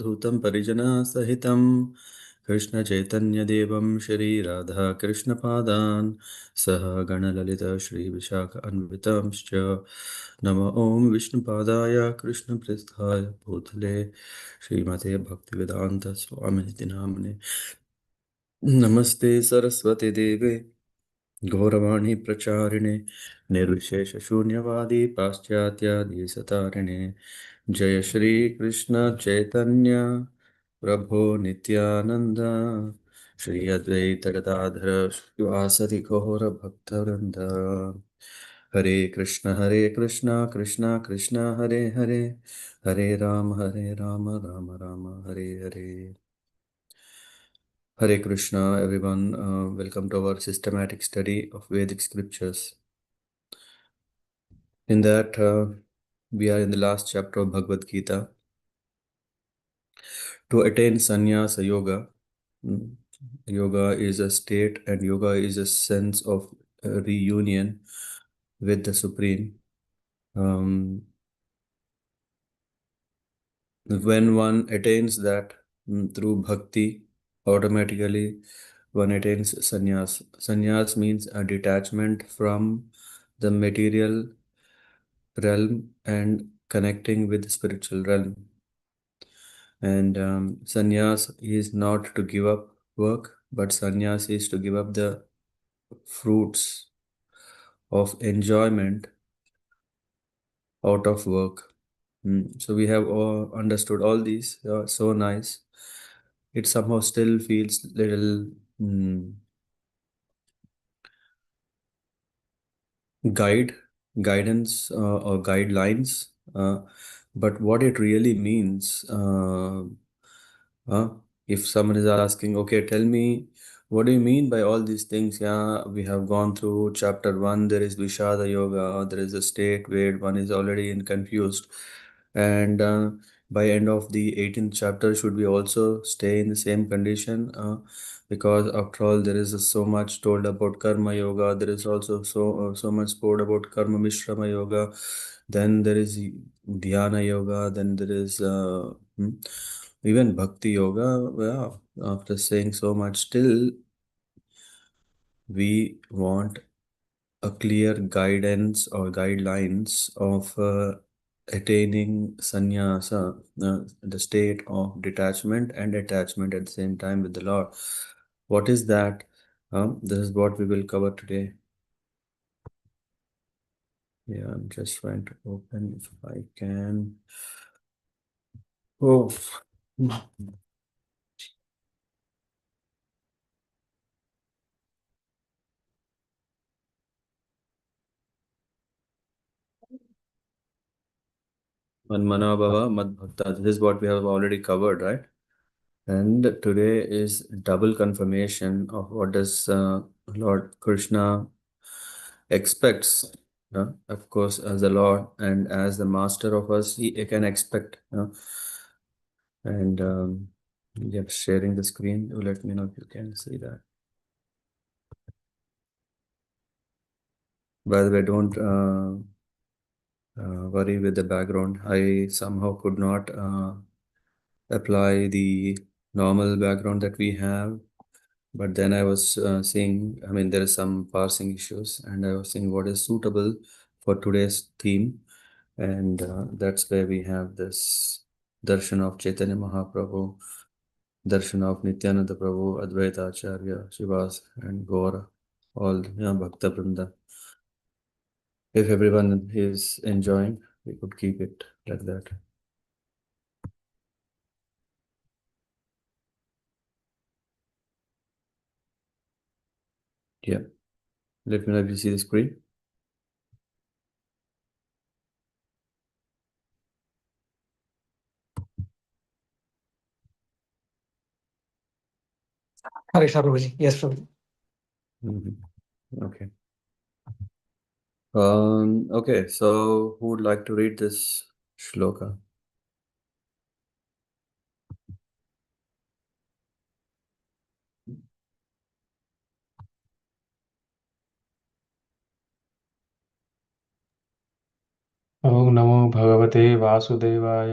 धूतं परिजनसहितं कृष्णचैतन्यदेवं श्रीराधाकृष्णपादान् सह गणललिता श्रीविशाखान्वितांश्च नमो ॐ विष्णुपादाय कृष्णप्रेष्ठाय भूतले श्रीमते भक्तिवेदान्तस्वामिनिति नाम्ने नमस्ते सरस्वती देवे गौरवाणी प्रचारिणे निर्विशेषशून्यवादी पाश्चात्यादिसतारिणे जय श्री कृष्ण चैतन्य प्रभो नित्यानंद श्री अद्वैत गदाधर श्रीवासदि गौर भक्तवृंद हरे Krishna Krishna Krishna Hare Hare Hare Ram Ram Ram Hare Hare Hare Krishna, everyone. Welcome to our systematic study of Vedic scriptures. In that, we are in the last chapter of Bhagavad Gita. To attain sannyasa yoga, mm, yoga is a state and yoga is a sense of reunion with the Supreme. When one attains that through bhakti, automatically one attains sannyas. Sannyas means a detachment from the material realm and connecting with the spiritual realm. And sannyas is not to give up work, but sannyas is to give up the fruits of enjoyment out of work. So we have all understood all these. So nice. It somehow still feels little guide, guidance or guidelines. But what it really means, if someone is asking, okay, tell me, what do you mean by all these things? Yeah, we have gone through chapter one. There is Vishada Yoga. There is a state where one is already in confused, and by end of the 18th chapter, should we also stay in the same condition? Because after all, there is so much told about Karma Yoga. There is also so much told about Karma Mishrama Yoga. Then there is Dhyana Yoga. Then there is even Bhakti Yoga. Well, after saying so much, still we want a clear guidance or guidelines of attaining sannyasa, the state of detachment and attachment at the same time with the Lord. What is that? This is what we will cover today. Yeah, I'm just trying to open if I can. Oh, Manmana Bhava Mad Bhakta. This is what we have already covered, right? And today is double confirmation of what does Lord Krishna expects. Of course, as the Lord and as the Master of us, he can expect. And just sharing the screen. Do let me know if you can see that. By the way, don't worry with the background. I somehow could not apply the normal background that we have. But then I was seeing, I mean, there is some parsing issues, and I was seeing what is suitable for today's theme. And that's where we have this darshan of Chaitanya Mahaprabhu, darshan of Nityananda Prabhu, Advaita Acharya, Shivas, and Gaura, all Bhakta Vrinda. If everyone is enjoying, we could keep it like that. Yeah. Let me know if you see the screen. Hare Krishna, Prabhuji. Yes, Prabhuji. Okay. Okay, so who would like to read this shloka? ॐ नमो भगवते वासुदेवाय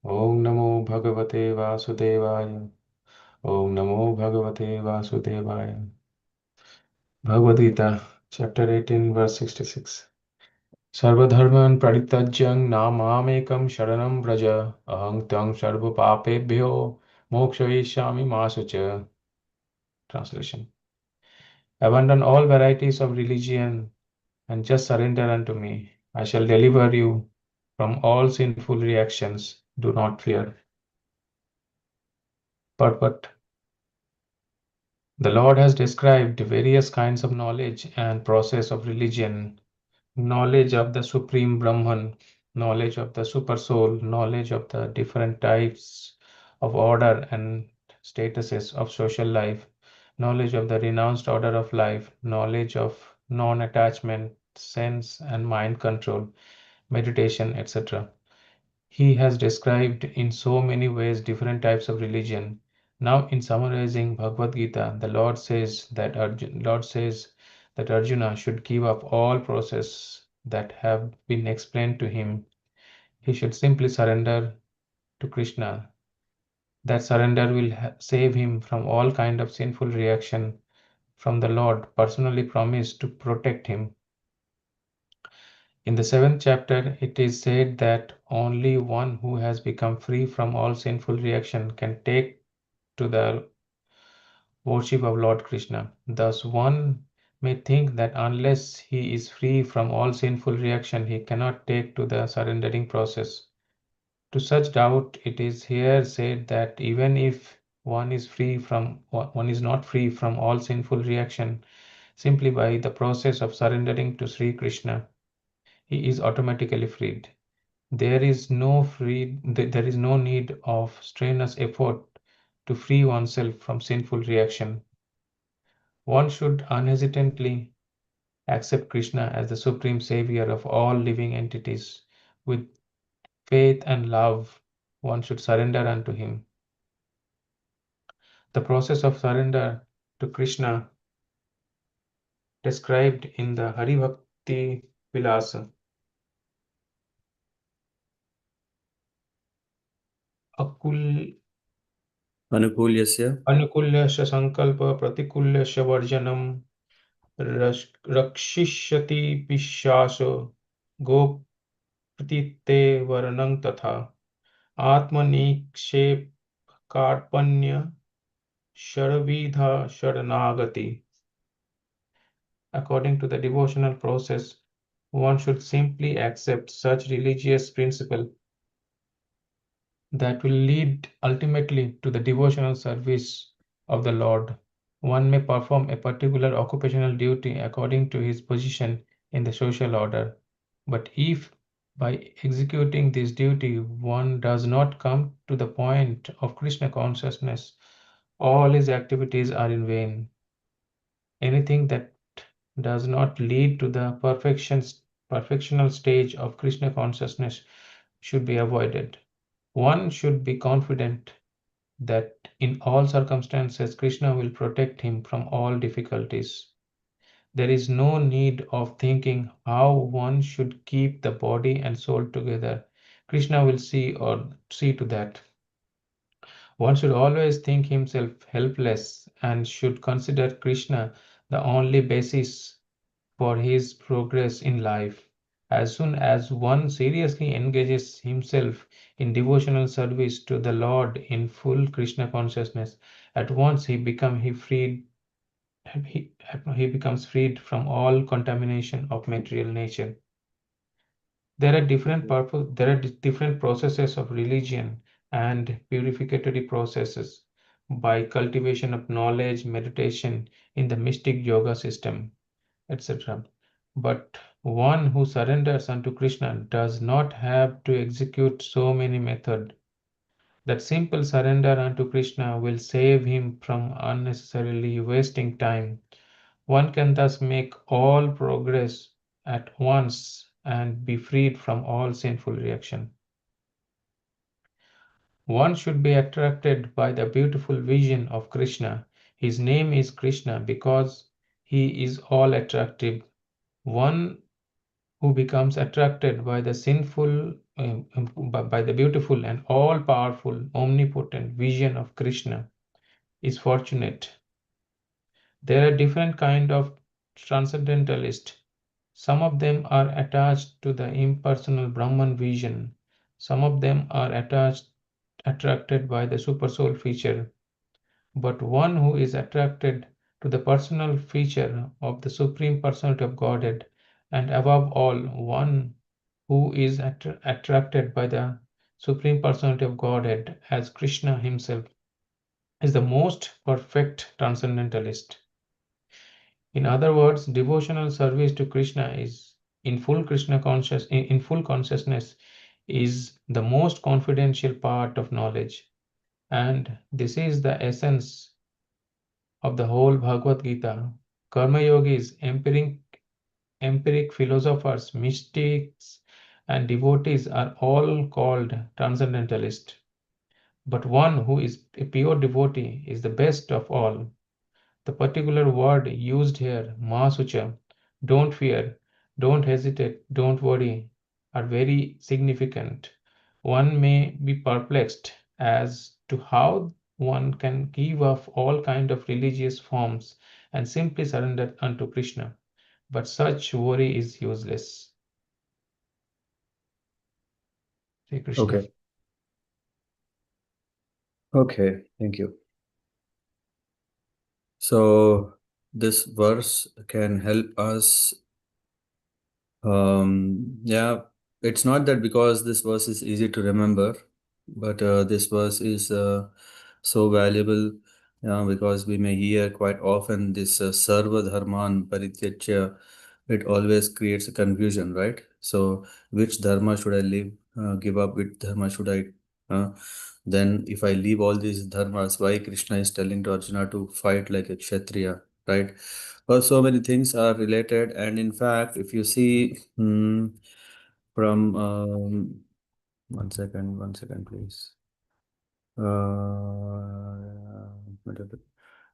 Om Namo Bhagavate Vasudevaya. Om Namo Bhagavate Vasudevaya. Bhagavad Gita, chapter 18, verse 66. Sarvadharman pradiptajyang namamekam sharanam vraja ahang tyang sarva papebhyo mokshayishyami masucha. Translation. Abandon all varieties of religion and just surrender unto me. I shall deliver you from all sinful reactions. Do not fear. But the Lord has described various kinds of knowledge and process of religion, knowledge of the Supreme Brahman, knowledge of the Super Soul, knowledge of the different types of order and statuses of social life, knowledge of the renounced order of life, knowledge of non-attachment, sense and mind control, meditation, etc. He has described in so many ways different types of religion. Now, in summarizing Bhagavad Gita, the Lord says that Arjuna should give up all process that have been explained to him. He should simply surrender to Krishna. That surrender will save him from all kind of sinful reaction from the Lord personally promised to protect him. In the seventh chapter, it is said that only one who has become free from all sinful reaction can take to the worship of Lord Krishna. Thus, one may think that unless he is free from all sinful reaction, he cannot take to the surrendering process. To such doubt, it is here said that even if one is not free from all sinful reaction, simply by the process of surrendering to Sri Krishna, he is automatically freed. There is no need of strenuous effort to free oneself from sinful reaction. One should unhesitantly accept Krishna as the supreme savior of all living entities. With faith and love, one should surrender unto him. The process of surrender to Krishna described in the Hari Bhakti Vilasa. Akul Anukulyasya Anukulyasya Sankalpa Pratikulyasya Varjanam रक्षिष्यति पिशाच गोपतिते वर्णं तथा आत्मनिक्षेप कार्पण्य षड्विधा शरणागति. According to the devotional process, one should simply accept such religious principle that will lead ultimately to the devotional service of the Lord. One may perform a particular occupational duty according to his position in the social order. But if by executing this duty one does not come to the point of Krishna consciousness, all his activities are in vain. Anything that does not lead to the perfectional stage of Krishna consciousness should be avoided. One should be confident that in all circumstances Krishna will protect him from all difficulties. There is no need of thinking how one should keep the body and soul together. Krishna will see to that. One should always think himself helpless and should consider Krishna the only basis for his progress in life. As soon as one seriously engages himself in devotional service to the Lord in full Krishna consciousness, at once he, he becomes freed from all contamination of material nature. There are different processes of religion and purificatory processes by cultivation of knowledge, meditation in the mystic yoga system, etc. But one who surrenders unto Krishna does not have to execute so many methods. That simple surrender unto Krishna will save him from unnecessarily wasting time. One can thus make all progress at once and be freed from all sinful reaction. One should be attracted by the beautiful vision of Krishna. His name is Krishna because he is all attractive. One who becomes attracted by the sinful, by the beautiful and all-powerful, omnipotent vision of Krishna is fortunate. There are different kind of transcendentalists. Some of them are attached to the impersonal Brahman vision. Some of them are attracted by the supersoul feature. But one who is attracted to the personal feature of the Supreme Personality of Godhead, and above all, one who is attracted by the Supreme Personality of Godhead as Krishna himself, is the most perfect transcendentalist. In other words, devotional service to Krishna is in full in full consciousness is the most confidential part of knowledge, and this is the essence of the whole Bhagavad Gita. Karma yogis, empiric philosophers, mystics, and devotees are all called transcendentalists. But one who is a pure devotee is the best of all. The particular word used here, Mahasucha, don't fear, don't hesitate, don't worry, are very significant. One may be perplexed as to how one can give up all kind of religious forms and simply surrender unto Krishna. But such worry is useless. Sri Krishna. Okay. Okay, thank you. So this verse can help us. Yeah, it's not that because this verse is easy to remember, but this verse is so valuable because we may hear quite often this Sarva Dharman Parityajya. It always creates a confusion, right? So, which dharma should I leave, give up? Which dharma should I? Then, if I leave all these dharmas, why Krishna is telling to Arjuna to fight like a Kshatriya, right? Well, so many things are related, and in fact, if you see from one second, please.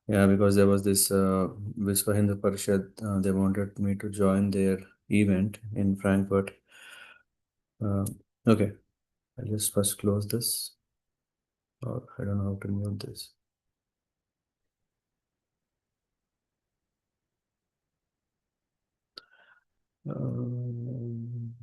Yeah, because there was this Vishwa Hindu Parishad, they wanted me to join their event in Frankfurt. Uh, okay, I'll just first close this. Or I don't know how to mute this. Um,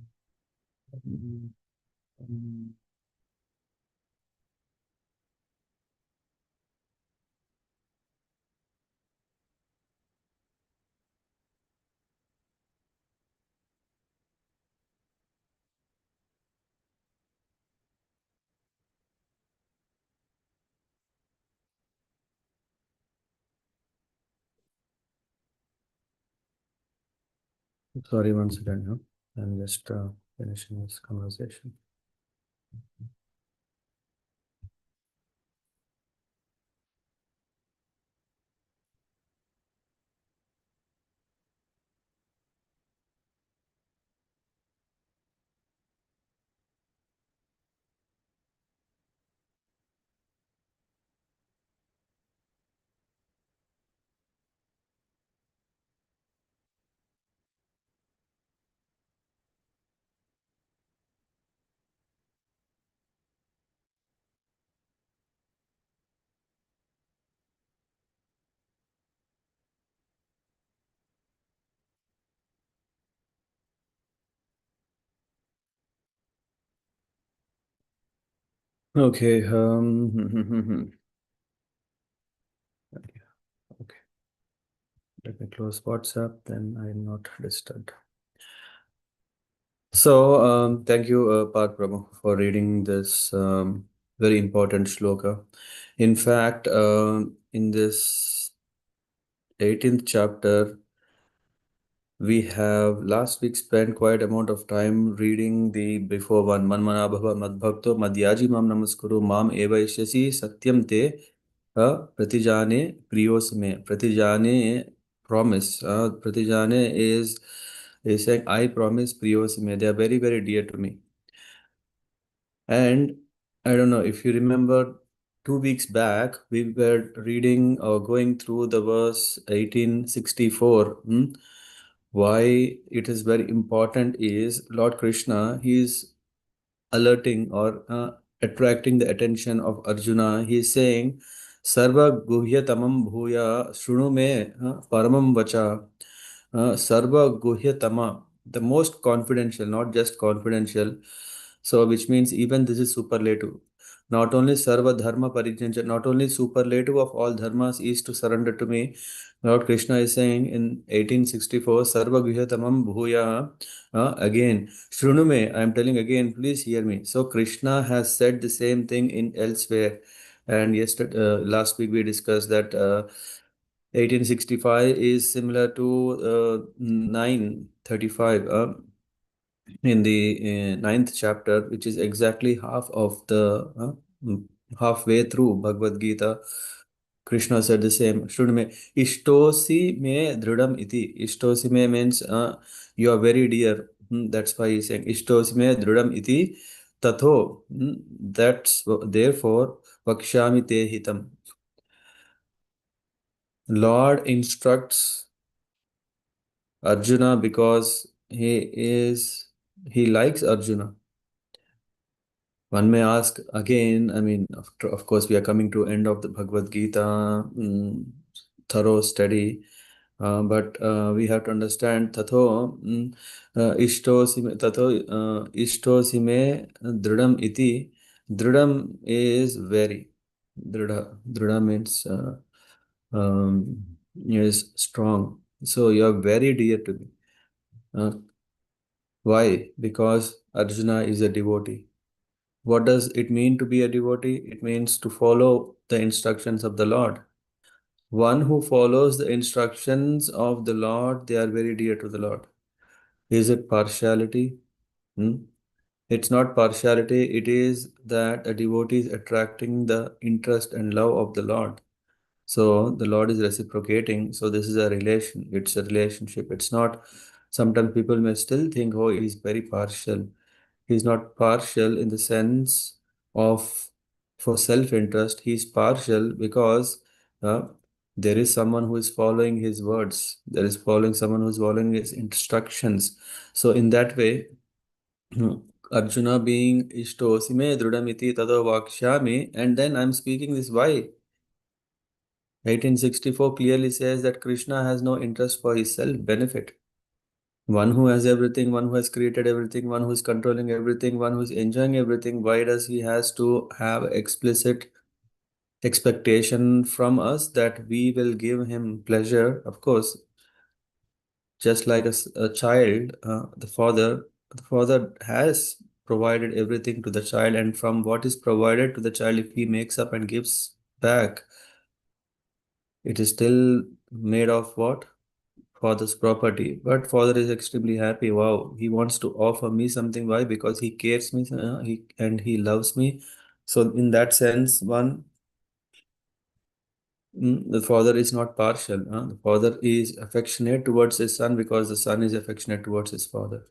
Sorry, one second. I'm just finishing this conversation. Okay. Okay. Okay. Let me close WhatsApp, then I'm not disturbed. So, thank you, Parth Prabhu, for reading this very important shloka. In fact, in this 18th chapter, we have last week spent quite amount of time reading the before one. Manmana bhava madbhakto madhyaji mam namaskuru mam evaishyasi satyam te pratijane priyosme. Pratijane promise. Pratijane is saying, I promise priyosme. They are very, very dear to me. And I don't know if you remember 2 weeks back, we were reading or going through the verse 1864. Why it is very important is Lord Krishna, he is alerting or attracting the attention of Arjuna. He is saying, Sarva guhya tamam bhuya shrunu me paramam vacha. Sarva guhya tama, the most confidential, not just confidential. So, which means even this is superlative. Not only Sarva Dharma Parijnana, not only superlative of all dharmas is to surrender to me. Lord Krishna is saying in 1864, Sarva Guhya Tamam Bhuya. Again, Shrunume, I am telling again, please hear me. So Krishna has said the same thing in elsewhere. And yesterday, last week we discussed that 1865 is similar to 935 in the ninth chapter, which is exactly half of the halfway through Bhagavad Gita. Krishna said the same. Shrunume, Ishtosi me dridam iti. Ishtosi me means you are very dear. That's why he's saying Ishtosi me dridam iti. Tatho. That's therefore Vakshami te hitam. Lord instructs Arjuna because he likes Arjuna. One may ask again, I mean, of course, we are coming to end of the Bhagavad Gita thorough study, but we have to understand ishtosime dridam iti. Dridam is very. Dridha means is strong. So you are very dear to me. Why? Because Arjuna is a devotee. What does it mean to be a devotee? It means to follow the instructions of the Lord. One who follows the instructions of the Lord, they are very dear to the Lord. Is it partiality? It's not partiality, it is that a devotee is attracting the interest and love of the Lord. So the Lord is reciprocating. So this is a relation, it's a relationship. It's not, sometimes people may still think, oh, he's very partial. He's not partial in the sense of for self-interest. He's partial because uh, there is someone who is following his words. There is following someone who is following his instructions. So in that way, Arjuna being Ishto Sime Drudamiti Tado Vakshami, and then I'm speaking this why? 1864 clearly says that Krishna has no interest for his self-benefit. One who has everything, one who has created everything, one who is controlling everything, one who is enjoying everything, why does he has to have explicit expectation from us that we will give him pleasure? Of course, just like a child, the father has provided everything to the child, and from what is provided to the child, if he makes up and gives back, it is still made of what? Father's property. But father is extremely happy. Wow, he wants to offer me something. Why? Because he cares me, he loves me. So in that sense, the father is not partial. The father is affectionate towards his son because the son is affectionate towards his father.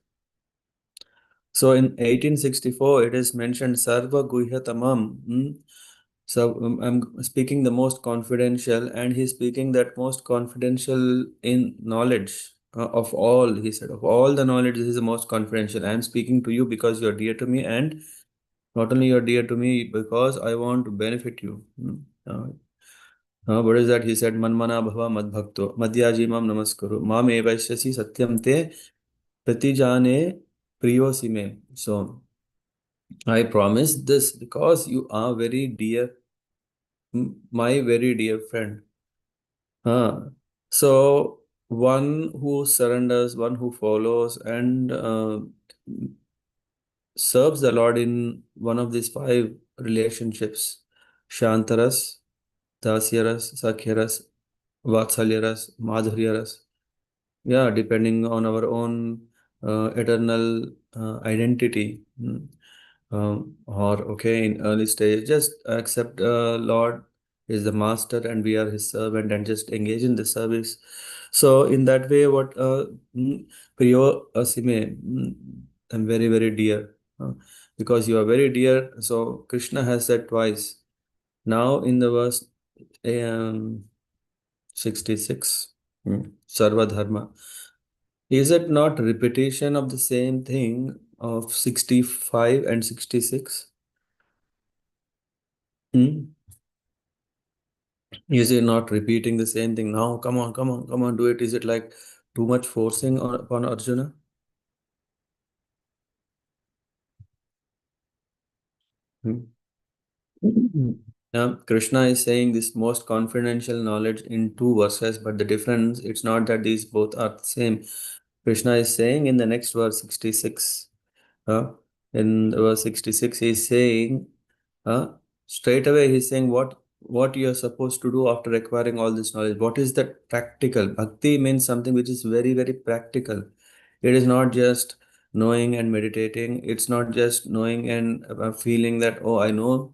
So in 1864, it is mentioned Sarva Guhya Tamam. So I'm speaking the most confidential, and he's speaking that most confidential in knowledge of all. He said, of all the knowledge, this is the most confidential. I am speaking to you because you're dear to me, and not only you're dear to me because I want to benefit you. What is that? He said, Manmana bhava madbhakto madhyajimam namaskuru mam evaishyasi satyam te pratijane priyosi me. So I promise this because you are very dear, my very dear friend. So one who surrenders, one who follows and serves the Lord in one of these five relationships, Shantaras, Dasyaras, Sakyaras, Vatsalyaras, Madhuryaras. Yeah, depending on our own eternal identity. Or okay, in early stage, just accept Lord is the master and we are his servant and just engage in the service. So in that way, what Priyo Asime, I'm very, very dear. Because you are very dear. So Krishna has said twice. Now in the verse um, 66, Sarva Dharma. Is it not repetition of the same thing of 65 and 66? Hmm? Is it not repeating the same thing now? Come on, come on, come on, do it. Is it like too much forcing upon Arjuna? Hmm? Krishna is saying this most confidential knowledge in two verses, but the difference, it's not that these both are the same. Krishna is saying in the next verse 66, in verse 66, he's saying, straight away, he's saying what you're supposed to do after acquiring all this knowledge. What is that practical? Bhakti means something which is very, very practical. It is not just knowing and meditating. It's not just knowing and feeling that, oh, I know.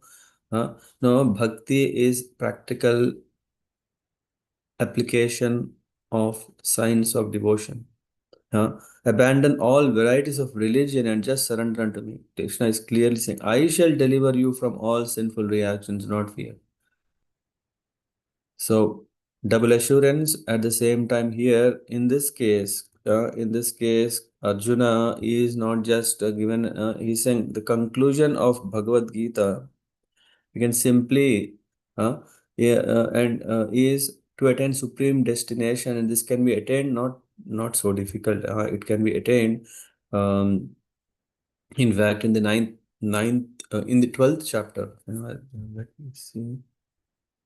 No, bhakti is practical application of science of devotion. Abandon all varieties of religion and just surrender unto me. Krishna is clearly saying, I shall deliver you from all sinful reactions, not fear. So, double assurance at the same time here. In this case, Arjuna is not just given. He's saying the conclusion of Bhagavad Gita. We can simply, yeah, and is to attain supreme destination, and this can be attained not so difficult. It can be attained. In fact, in the in the 12th chapter. Let me see.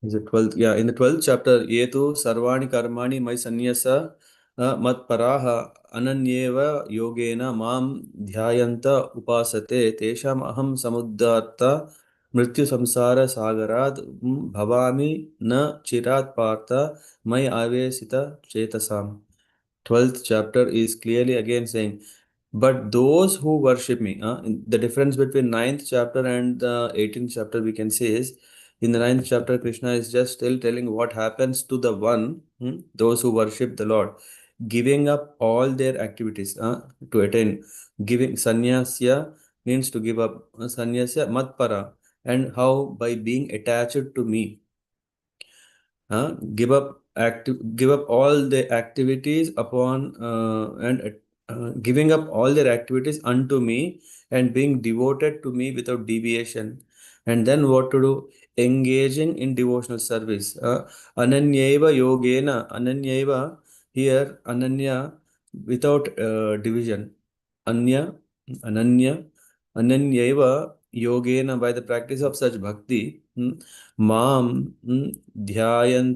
Is it 12th? Yeah, in the 12th chapter, Yetu Sarvani Karmani Mai Sanyasa Mat Paraha Ananyeva Yogena Mam Dhyayanta Upasate Tesham Aham Samuddarta Mrityu Samsara Sagarat Bhavami Na Chirat Partha Mai Avesita Chetasam. 12th chapter is clearly again saying, but those who worship me, the difference between ninth chapter and the 18th chapter we can say is, in the ninth chapter, Krishna is just still telling what happens to the one, those who worship the Lord, giving up all their activities to attain. Giving sannyasya means to give up. Sannyasya matpara, and how? By being attached to me. Give up all the activities upon and giving up all their activities unto me and being devoted to me without deviation. And then what to do? Engaging in devotional service. Ananyaiva yogena. Ananyaiva, here ananya without division. Anya, ananya, ananyaiva yogena, by the practice of such bhakti. Mam dhyayanta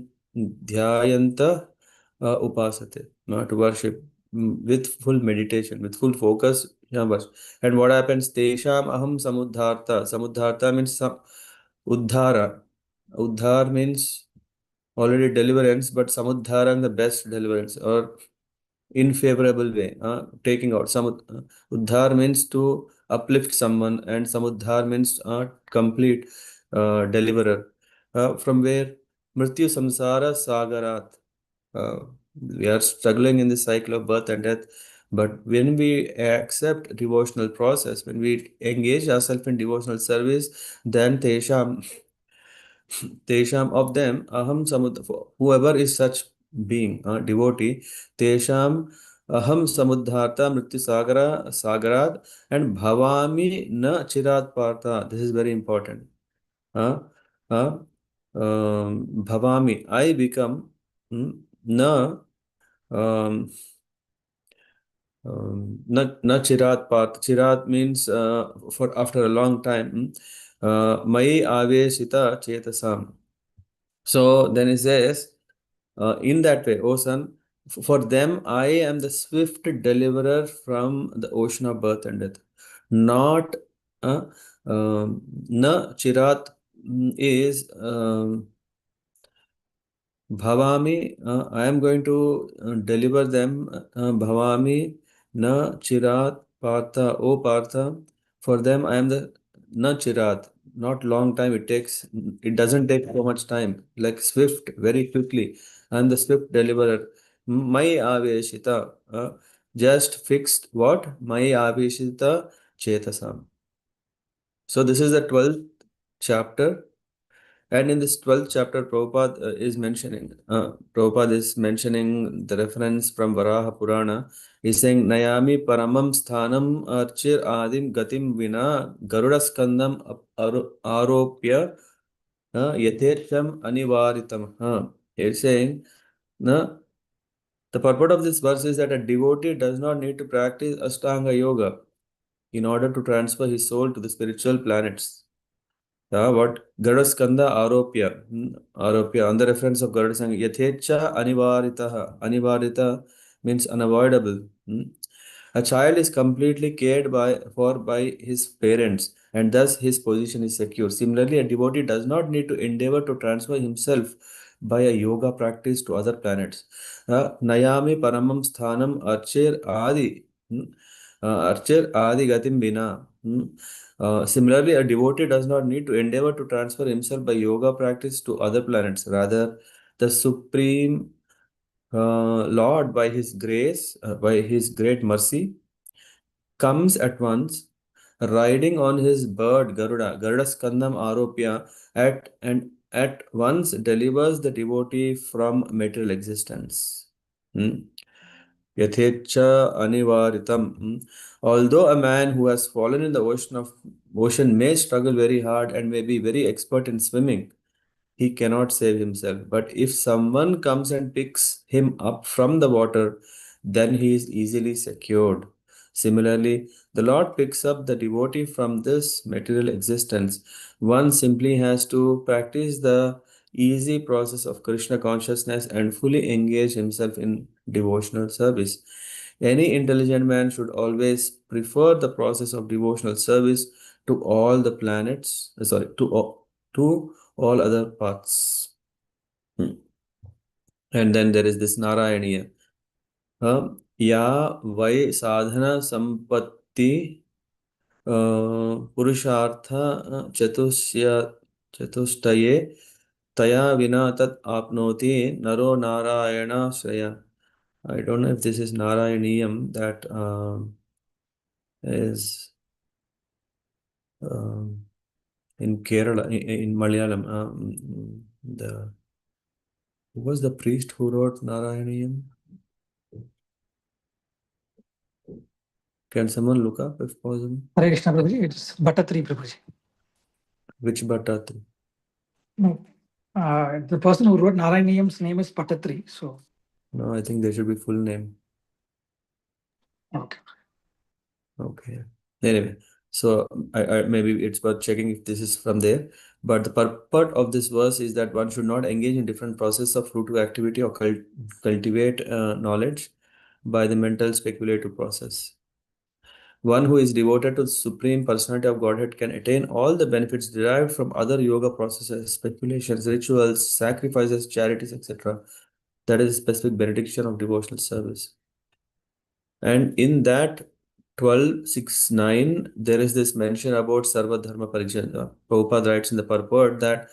upasate, to worship with full meditation, with full focus. Yeah, bas. And what happens? Tesham aham samudharta. Samudharta means uddhara. Uddhar means already deliverance, but samudhara the best deliverance or in favorable way. Taking out uddhar means to uplift someone, and samudhar means complete deliverer. From where? Mrityu samsara sagarat. Uh, we are struggling in the cycle of birth and death. But when we accept devotional process, when we engage ourselves in devotional service, then Tesham of them, Aham whoever is such being, devotee, Tesham Aham Samudharta Mrityu Sagarat and Bhavami Na Chirat Partha. This is very important. Uh, uh, Bhavami, I become na na chirat path. Chirat means for after a long time. Mai aveshita chetasam. So then it says, in that way, O son, for them I am the swift deliverer from the ocean of birth and death. Not na chirat is Bhavami, I am going to deliver them. Bhavami na chirat partha, O partha. For them, I am the na chirat. Not long time. It doesn't take so much time. Like swift, very quickly. I am the swift deliverer. My aveshita. Just fixed what? My aveshita chetasam. So this is the 12th chapter. And in this 12th chapter, Prabhupada is mentioning the reference from Varaha Purana. He's saying, Nayami paramam sthanam archir adim gatim vina garudaskandam aropya yathersham anivaritam. He's saying, na, the purport of this verse is that a devotee does not need to practice Ashtanga Yoga in order to transfer his soul to the spiritual planets. What Garudaskanda Aropya. Aropya, on the reference of Garudasanga, Yathecha Anivaritaha. Anivarita means unavoidable. A child is completely cared for by his parents, and thus his position is secure. Similarly, a devotee does not need to endeavor to transfer himself by a yoga practice to other planets. Nayami Paramam Sthanam Archer Adi. Archer Adi Gatim Bina. Similarly, a devotee does not need to endeavor to transfer himself by yoga practice to other planets. Rather, the Supreme Lord, by His grace, by His great mercy, comes at once, riding on his bird Garuda Skandam Aropya, at once delivers the devotee from material existence. Yathecha Anivaritam. Although a man who has fallen in the ocean may struggle very hard and may be very expert in swimming, he cannot save himself. But if someone comes and picks him up from the water, then he is easily secured. Similarly, the Lord picks up the devotee from this material existence. One simply has to practice the easy process of Krishna consciousness and fully engage himself in devotional service. Any intelligent man should always prefer the process of devotional service to all the planets, to all other paths. And then there is this Narayaniya. Ya vai sadhana sampatti purushartha chatushtaye taya vina tat apnoti naro narayana shraya. I don't know if this is Narayaniyam that is um, in Kerala, in Malayalam. Who was the priest who wrote Narayaniyam? Can someone look up if possible? Hare Krishna Prabhuji, it's Bhattatri Prabhuji. Which Bhattatri? No, the person who wrote Narayaniyam's name is Bhattatri. So, No, I think there should be full name. okay. Okay. Anyway, so I maybe it's worth checking if this is from there. But the purport of this verse is that one should not engage in different process of fruitive activity or cultivate knowledge by the mental speculative process. One who is devoted to the Supreme Personality of Godhead can attain all the benefits derived from other yoga processes, speculations, rituals, sacrifices, charities, etc. That is a specific benediction of devotional service. And in that 12.6.9, there is this mention about Sarva Dharma Parijana. Prabhupada writes in the purport that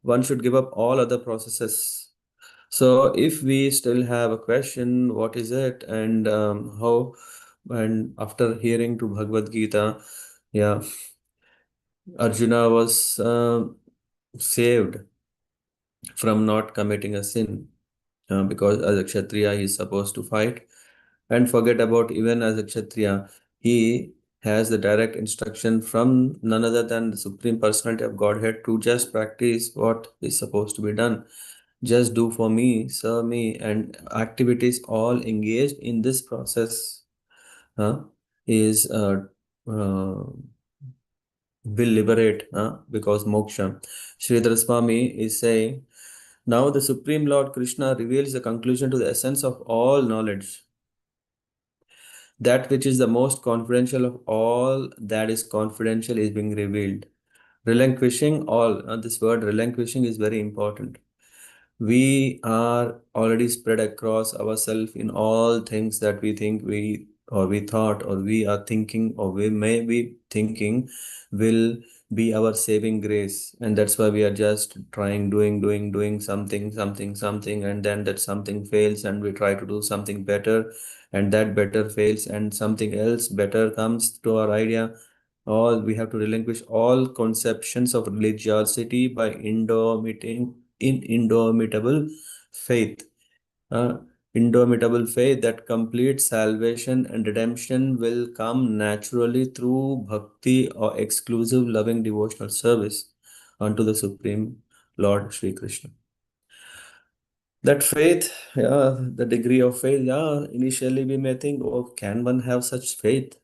one should give up all other processes. So if we still have a question, what is it and how, and after hearing to Bhagavad Gita, yeah, Arjuna was saved from not committing a sin because as a Kshatriya he is supposed to fight and forget about even as a Kshatriya, he has the direct instruction from none other than the Supreme Personality of Godhead to just practice what is supposed to be done. Just do for me, serve me, and activities all engaged in this process is will liberate because moksha. Sridhar Swami is saying, now the Supreme Lord Krishna reveals the conclusion to the essence of all knowledge. That which is the most confidential of all that is confidential is being revealed. Relinquishing all, this word relinquishing is very important. We are already spread across ourselves in all things that we think we thought or we are thinking or we may be thinking will be our saving grace. And that's why we are just trying, doing something, and then that something fails and we try to do something better and that better fails and something else better comes to our idea. All we have to relinquish all conceptions of religiosity by indomitable faith. Uh, Indomitable faith that complete salvation and redemption will come naturally through bhakti or exclusive loving devotional service unto the Supreme Lord Sri Krishna. That faith, yeah, the degree of faith, yeah, initially we may think, oh, can one have such faith?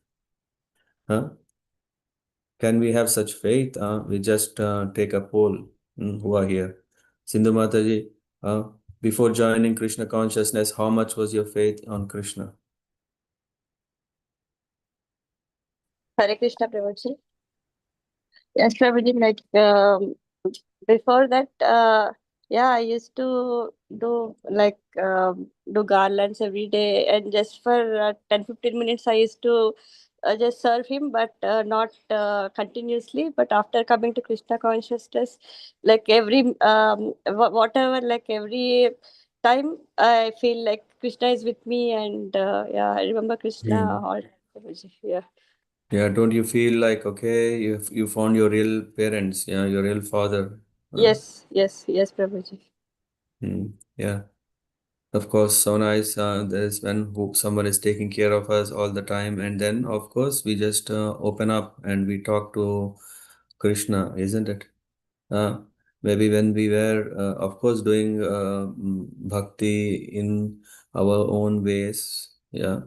Huh? Can we have such faith? We just take a poll, who are here. Sindhu Mataji, uh, before joining Krishna consciousness, how much was your faith on Krishna? Hare Krishna, Prabhuji. Yes, Prabhuji, like before that, yeah, I used to do garlands every day, and just for 10-15 minutes, I used to just serve him, but not continuously. But after coming to Krishna consciousness, like whatever, like every time, I feel like Krishna is with me, and yeah, I remember Krishna Hmm. all. Prabhuji. Yeah. Yeah, don't you feel like, okay, you found your real parents, yeah, your real father? Yes, yes, yes, Prabhuji. Yeah, of course, so nice. There is when someone is taking care of us all the time, and then of course we just open up and we talk to Krishna, isn't it? Uh, Maybe when we were, of course, doing bhakti in our own ways, yeah,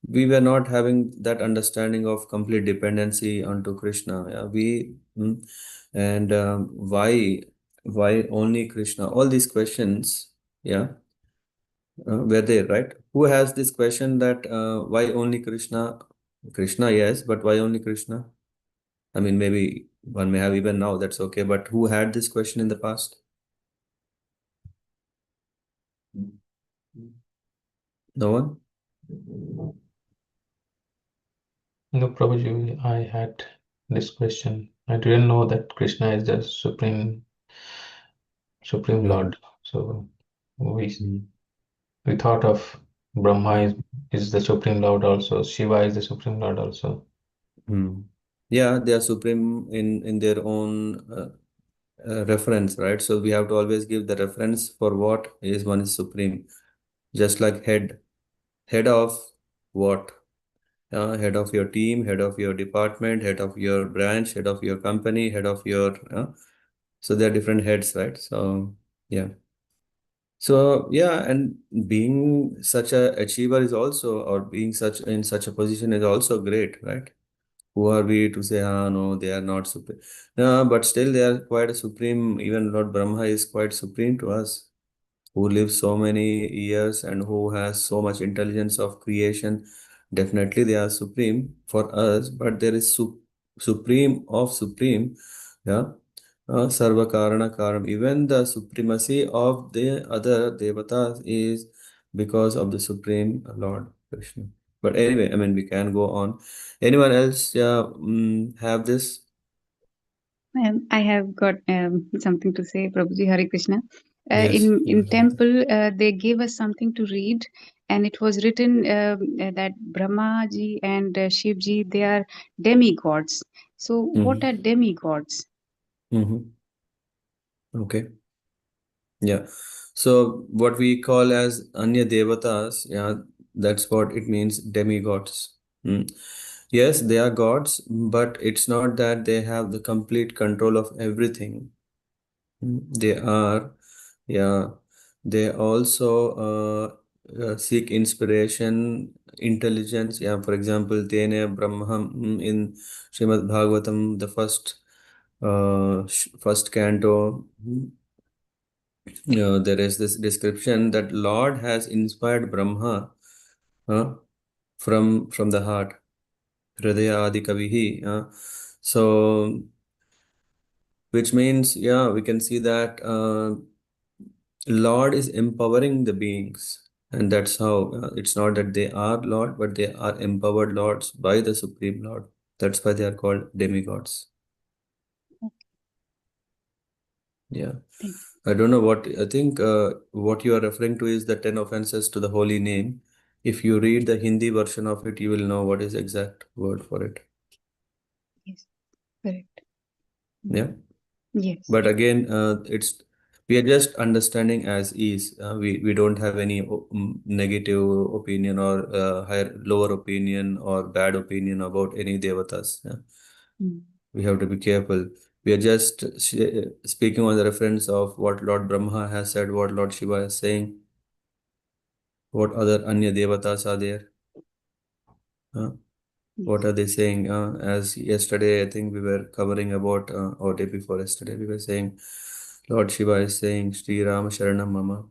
we were not having that understanding of complete dependency onto Krishna. Yeah, and why only Krishna? All these questions, yeah, were there, right? Who has this question that why only Krishna? Krishna, yes, but why only Krishna? I mean, maybe one may have even now, that's okay, but who had this question in the past? No one? No, Prabhuji, I had this question. I didn't know that Krishna is the Supreme Lord. So we thought of Brahma is the Supreme Lord also. Shiva is the Supreme Lord also. Hmm. Yeah, they are supreme in their own reference, right? So we have to always give the reference for what is one is supreme. Just like head of what? Head of your team, head of your department, head of your branch, head of your company, head of your. So there are different heads, right? So yeah. So yeah, and being such a achiever is also, or being such in such a position is also great, right? Who are we to say, ah, no, they are not supreme? No, but still they are quite a supreme. Even Lord Brahma is quite supreme to us, who lives so many years and who has so much intelligence of creation. Definitely they are supreme for us, but there is supreme of supreme, yeah. Sarva Karana Karam. Even the supremacy of the other devatas is because of the Supreme Lord Krishna. But anyway, I mean, we can go on. Anyone else, yeah, have this? I have got something to say, Prabhuji. Hare Krishna. Yes. In temple, they gave us something to read, and it was written that Brahmaji and Shivji, they are demigods. So, what Mm-hmm. are demigods? Mm-hmm. Okay. Yeah. So what we call as Anya Devatas, yeah, that's what it means, demigods. Mm. Yes, they are gods, but it's not that they have the complete control of everything. They are, yeah, they also seek inspiration, intelligence. Yeah, for example, Tene Brahmam in Srimad Bhagavatam, the first canto. There is this description that Lord has inspired Brahma uh, from the heart, Hridaya Adi Kavihi. So, which means, yeah, we can see that Lord is empowering the beings. And that's how it's not that they are Lord, but they are empowered Lords by the Supreme Lord. That's why they are called demigods. Yeah. Thank I don't know what I think what you are referring to is the 10 offenses to the holy name. If you read the Hindi version of it, you will know what is exact word for it. Yes. Correct. Yeah. Yes. But again, we are just understanding as is. We don't have any negative opinion or higher lower opinion or bad opinion about any devatas. Yeah? Mm. We have to be careful. We are just speaking on the reference of what Lord Brahma has said, what Lord Shiva is saying, what other Anya devatas are there. What are they saying? As yesterday, I think we were covering about, or day before yesterday, we were saying, Lord Shiva is saying, Sri Ram Sharanam Mama.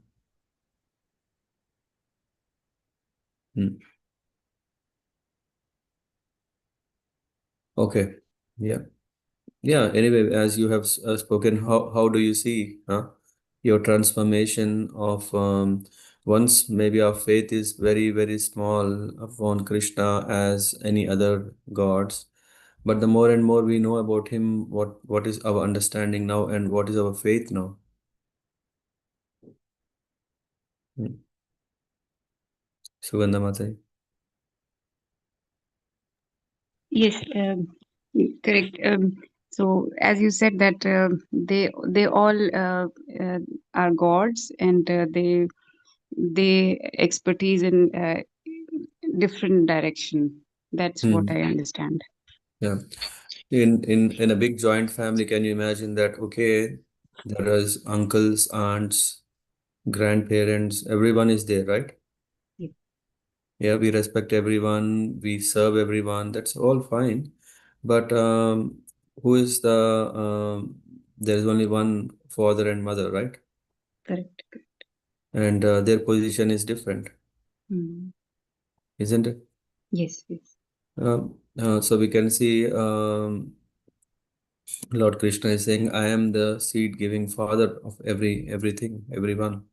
Hmm. Okay. Yeah. Yeah. Anyway, as you have spoken, how do you see your transformation of once maybe our faith is very, very small upon Krishna as any other gods, but the more and more we know about him, what is our understanding now and what is our faith now? Hmm. Sugandha Mataji. Yes, correct. So as you said that they all are gods, and they expertise in different direction. That's what Hmm. I understand. Yeah. In a big joint family, can you imagine that? Okay, there is uncles, aunts, grandparents, everyone is there, right? Yeah. Yeah, we respect everyone, we serve everyone, that's all fine. But who is there is only one father and mother, right? Correct. And their position is different, Mm. isn't it? Yes, yes, So we can see Lord Krishna is saying, I am the seed giving father of everything, everyone.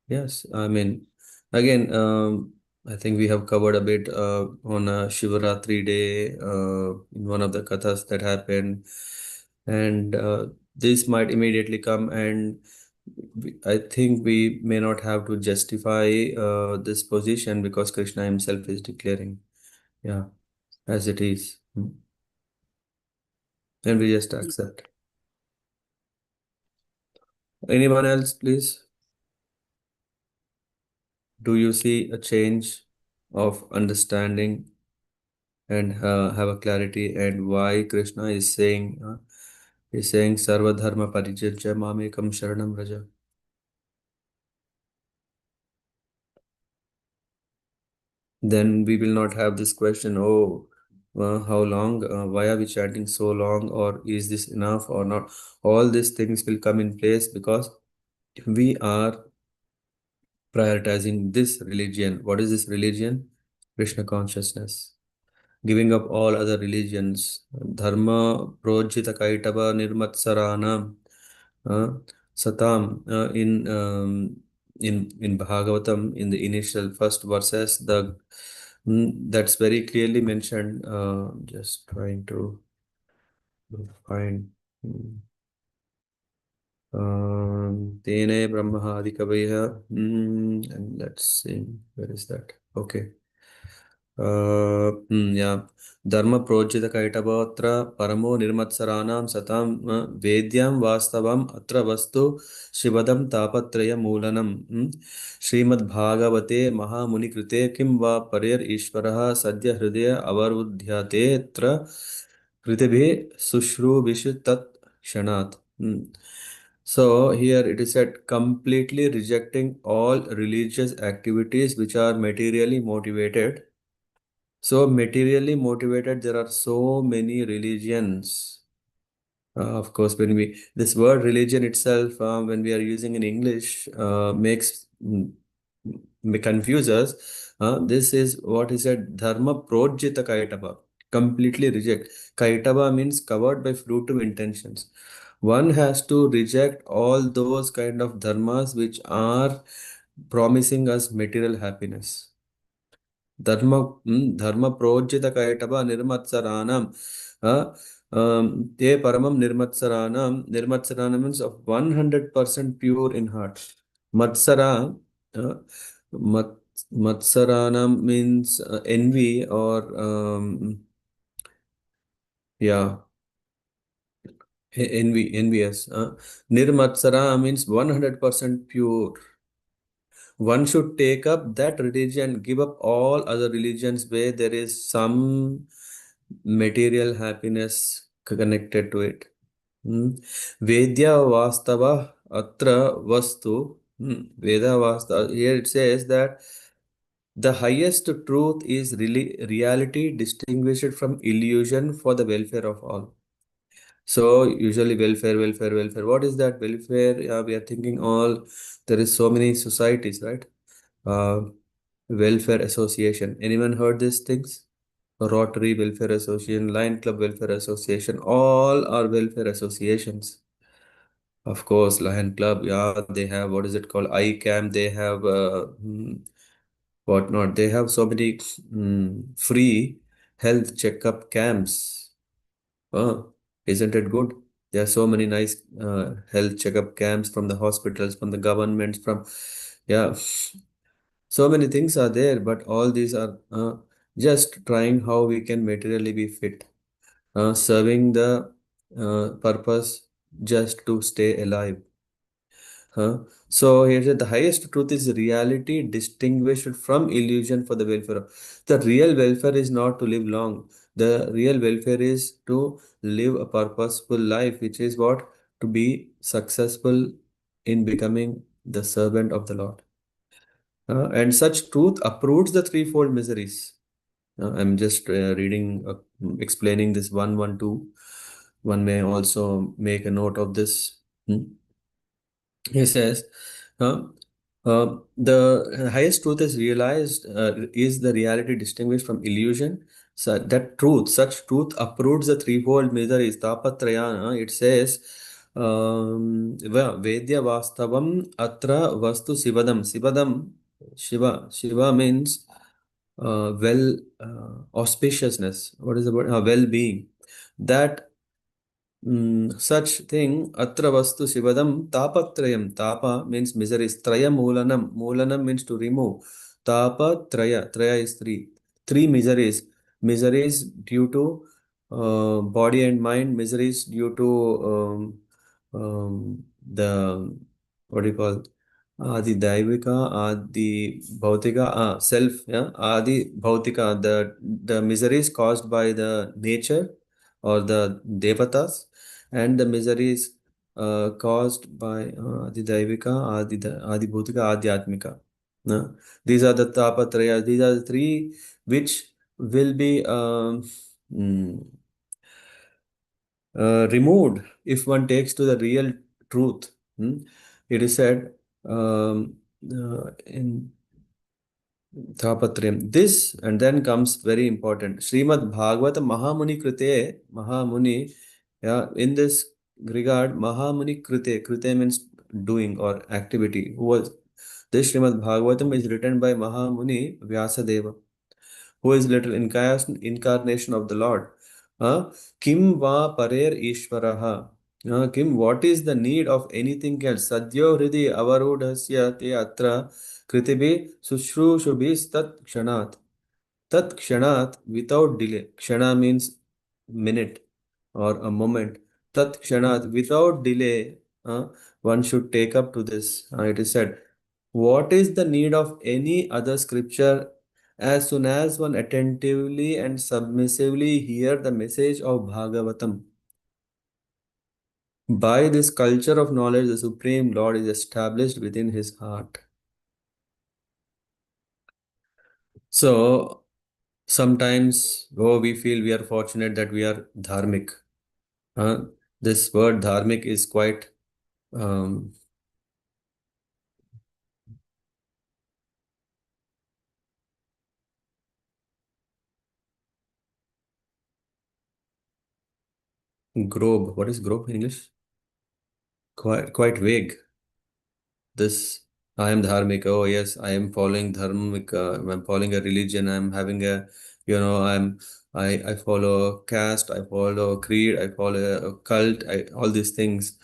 Yes, I mean, again, I think we have covered a bit on a Shivaratri day in one of the kathas that happened, and this might immediately come, and I think we may not have to justify this position because Krishna himself is declaring, yeah, as it is. And we just accept. Anyone else, please? Do you see a change of understanding and have a clarity and why Krishna is saying Sarva Dharma Parijajya Mamekam Sharanam Raja? Then we will not have this question, oh, how long? Why are we chanting so long? Or is this enough or not? All these things will come in place because we are prioritizing this religion. What is this religion? Krishna consciousness. Giving up all other religions. Dharma projita kaitava nirmatsaranam. Satam in Bhagavatam in the initial first verses that's very clearly mentioned. Just trying to find. Tene Brahmahadikavaya. And let's see, where is that? Okay. Yeah. Dharma projita kaitavatra paramo nirmatsaranam satam vedyam vastavam atra vastu shivadam tapatraya moolanam. Srimad Bhagavate Mahamuni Krite kim va parir ishvaraha sadya hridaya avarudhyate tra kritibhi sushru vishu tat kshanat. So here it is said completely rejecting all religious activities which are materially motivated. So materially motivated, there are so many religions. Of course, when we this word religion itself, when we are using in English, makes may confuse us. This is what is said dharma projita kaitava. Completely reject. Kaitava means covered by fruitive intentions. One has to reject all those kind of dharmas which are promising us material happiness. Dharma projita kaitava nirmatsaranam. Te paramam nirmatsaranam means of 100% pure in heart. Matsara, uh, Matsaranam means envy or yeah, envious. Nirmatsara means 100% pure. One should take up that religion, give up all other religions where there is some material happiness connected to it. Vedya Vastava Atra Vastu. Veda Vastava. Here it says that the highest truth is really reality distinguished from illusion for the welfare of all. So usually welfare, welfare, welfare. What is that welfare? We are thinking all there is so many societies, right? Uh, Welfare Association. Anyone heard these things? Rotary Welfare Association, Lion Club Welfare Association, all are welfare associations. Of course, Lion Club, yeah, they have what is it called? iCamp, they have whatnot. They have so many free health checkup camps. Isn't it good? There are so many nice health checkup camps from the hospitals, from the governments, from yeah, so many things are there, but all these are just trying how we can materially be fit, serving the purpose just to stay alive. So here said the highest truth is reality distinguished from illusion for the welfare of. The real welfare is not to live long. The real welfare is to live a purposeful life, which is what? To be successful in becoming the servant of the Lord. And such truth uproots the threefold miseries. I'm just reading, explaining this 112. One may also make a note of this. Hmm. He says, uh, the highest truth is realized, is the reality distinguished from illusion. So that truth, such truth uproots the threefold miseries. Tapatrayana, it says, Vedya Vastavam Atra Vastu Sivadam. Sivadam, Shiva. Shiva means auspiciousness. What is the word? Well-being. That such thing, atra vastu shivadam tapatrayam. Tapa means miseries. Traya moolanam. Moolanam means to remove. Tapa traya. Traya is three. Three miseries. Miseries due to body and mind. Miseries due to the, what do you call? Adi Daivika, Adi Bhautika, self, yeah, Adi Bhautika, the miseries caused by the nature or the devatas, and the miseries caused by Adi Daivika, Adi Bhautika, Adi Atmika. These are the tapatraya, these are the three which will be mm, removed if one takes to the real truth. It is said in Tapatriyam. This and then comes very important. Srimad Bhagavata Mahamuni Krite, Mahamuni, yeah, in this regard, Mahamuni Krite, Krite means doing or activity. Who was this Srimad Bhagavatam is written by Mahamuni Vyasadeva, who is little incarnation of the Lord. Kim va parer Ishvaraha. Kim, what is the need of anything else? Sadhyo hridi avarudhasya te atra kritibi sushrushabis tat kshanat. Tat kshanat, without delay. Kshana means minute or a moment. Tat kshanat, without delay, one should take up to this. It is said, what is the need of any other scripture? As soon as one attentively and submissively hear the message of Bhagavatam, by this culture of knowledge, the Supreme Lord is established within his heart. So, sometimes, we feel we are fortunate that we are dharmic. This word dharmic is quite um, grobe. What is grobe in English? Quite vague. This I am dharmic. Oh yes, I am following dharmic. I'm following a religion. I'm having a, I follow a caste. I follow a creed. I follow a cult. All these things.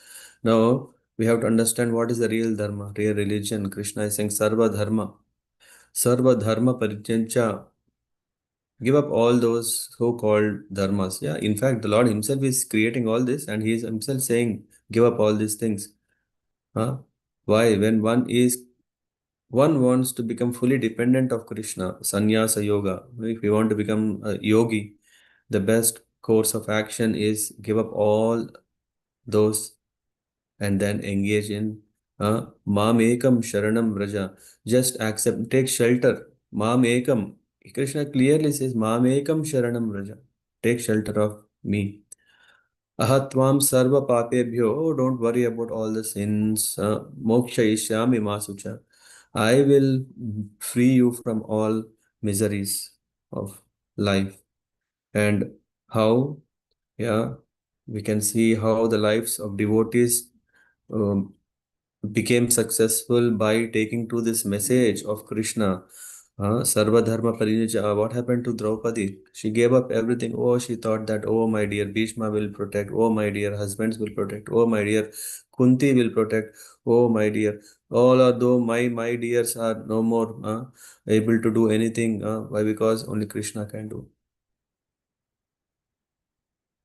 Now we have to understand what is the real dharma, real religion. Krishna is saying sarva dharma. Sarva dharma parityancha. Give up all those so-called dharmas. Yeah, in fact, the Lord Himself is creating all this, and He is Himself saying, "Give up all these things." Huh? Why? When one wants to become fully dependent of Krishna, sannyasa yoga. If you want to become a yogi, the best course of action is give up all those and then engage in Mam Ekam Sharanam Vraja. Just accept, take shelter. Mam Ekam. Krishna clearly says, Mam Ekam Sharanam Vraja. Take shelter of me. Ahatvam Sarva Papebhyo. Oh, don't worry about all the sins. Moksha Ishyami Masucha. I will free you from all miseries of life. And how? Yeah, we can see how the lives of devotees um, became successful by taking to this message of Krishna. Sarva Dharma Parinicha. What happened to Draupadi? She gave up everything. Oh, she thought that, oh, my dear Bhishma will protect. Oh, my dear husbands will protect. Oh, my dear Kunti will protect. Oh, my dear. All although my dears are no more able to do anything. Why? Because only Krishna can do.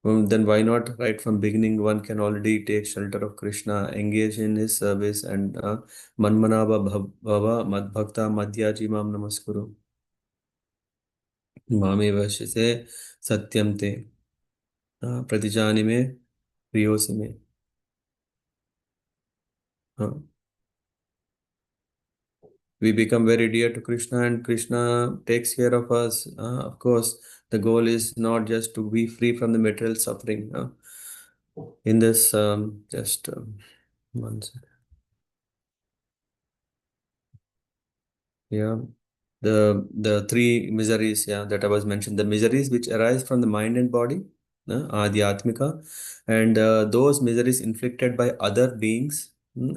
Then why not right from beginning one can already take shelter of Krishna, engage in his service and Manmanava Bhava Madbhakta Madhyaji Mam Namaskuru. Mameva Shise Satyam Te Pratijani Me Priyosi Me. We become very dear to Krishna and Krishna takes care of us. Of course, the goal is not just to be free from the material suffering. In this, just one second. Yeah, the three miseries, yeah, that I was mentioned, the miseries which arise from the mind and body, Adi Atmika, and those miseries inflicted by other beings,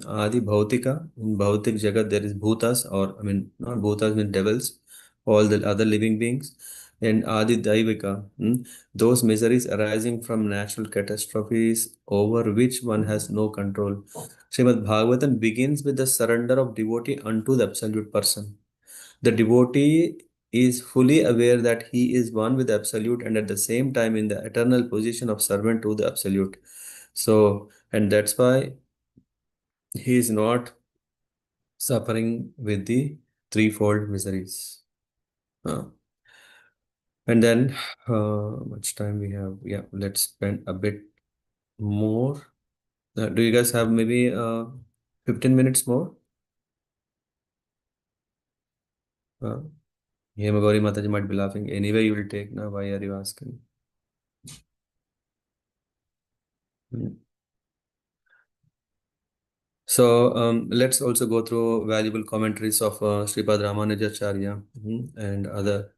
Adi Bhautika. In Bhautik Jagat, there is Bhutas, or I mean, not Bhutas, mean devils, all the other living beings, and Adi Daivika, those miseries arising from natural catastrophes over which one has no control. Srimad Bhagavatam begins with the surrender of devotee unto the absolute person. The devotee is fully aware that he is one with the Absolute and at the same time in the eternal position of servant to the Absolute. So, and that's why he is not suffering with the threefold miseries. And then, much time we have? Yeah, let's spend a bit more. Do you guys have maybe 15 minutes more? Hemagori Mataji might be laughing. Anyway, you will take now. Why are you asking? Hmm. So let's also go through valuable commentaries of Sripad Ramanujacharya and other.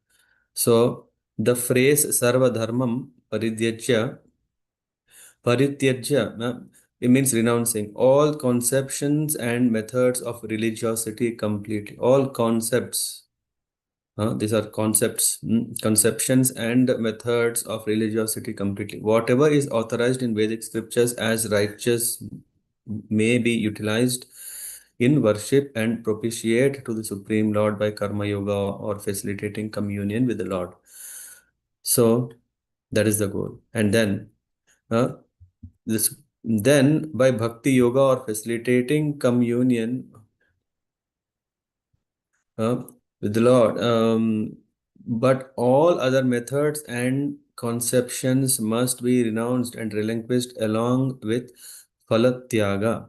So the phrase Sarva Dharmam Parityajya, it means renouncing all conceptions and methods of religiosity completely. All concepts. These are concepts, conceptions and methods of religiosity completely. Whatever is authorized in Vedic scriptures as righteous may be utilized in worship and propitiate to the Supreme Lord by Karma Yoga or facilitating communion with the Lord. So that is the goal. And then then by Bhakti Yoga or facilitating communion with the Lord. But all other methods and conceptions must be renounced and relinquished along with phalatyaga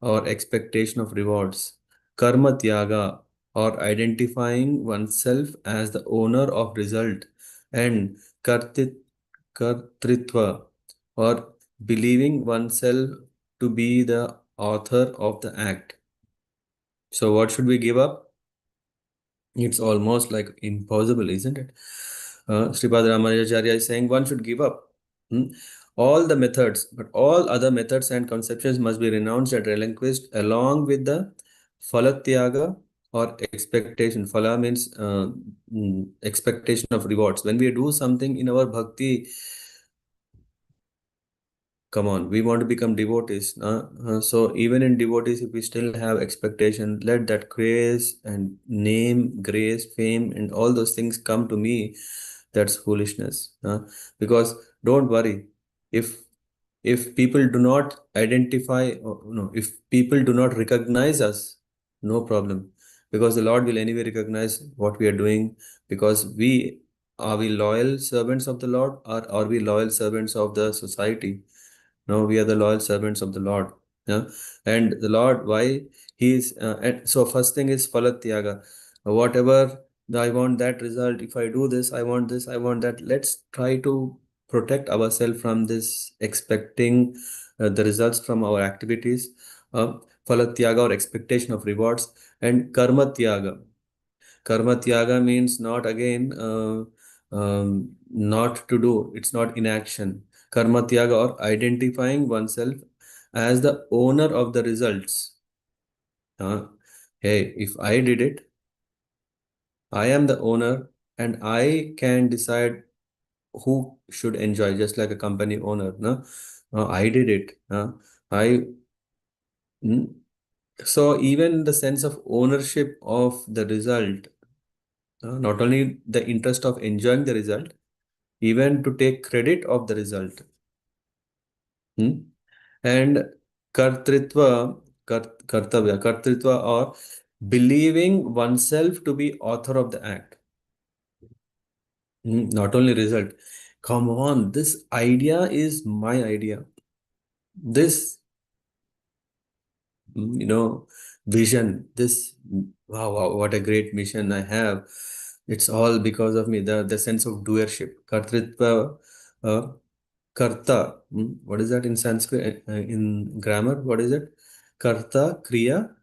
or expectation of rewards, karma tyaga or identifying oneself as the owner of result, and kartritva or believing oneself to be the author of the act. So what should we give up? It's almost like impossible, isn't it? Sripad Ramanujacharya is saying one should give up all the methods, but all other methods and conceptions must be renounced and relinquished along with the phalatyaga or expectation. Phala means expectation of rewards. When we do something in our bhakti, Come on, we want to become devotees. So even in devotees, if we still have expectation, let that grace and name, grace, fame, and all those things come to me. That's foolishness. Because don't worry, if people do not identify, or, no, if people do not recognize us, no problem, because the Lord will anyway recognize what we are doing. Because we loyal servants of the Lord, or are we loyal servants of the society? No, we are the loyal servants of the Lord. Yeah. And the Lord, why he is, and so first thing is Phalat Tyaga. Whatever I want that result, if I do this, I want this, I want that. Let's try to protect ourselves from this expecting the results from our activities. Phalat Tyaga, or expectation of rewards, and Karma Tyaga. Karma Tyaga means not again not to do. It's not inaction. Karma Tyaga, or identifying oneself as the owner of the results. Hey, if I did it, I am the owner, and I can decide who should enjoy, just like a company owner. No? I did it. I mm. So even the sense of ownership of the result, not only the interest of enjoying the result, even to take credit of the result. And kartritva, or believing oneself to be author of the act. Not only result. Come on, this idea is my idea. This, vision, this, wow, what a great mission I have. It's all because of me, the sense of doership. Kartritva, uh, karta. What is that in Sanskrit? In grammar, what is it? Karta, kriya.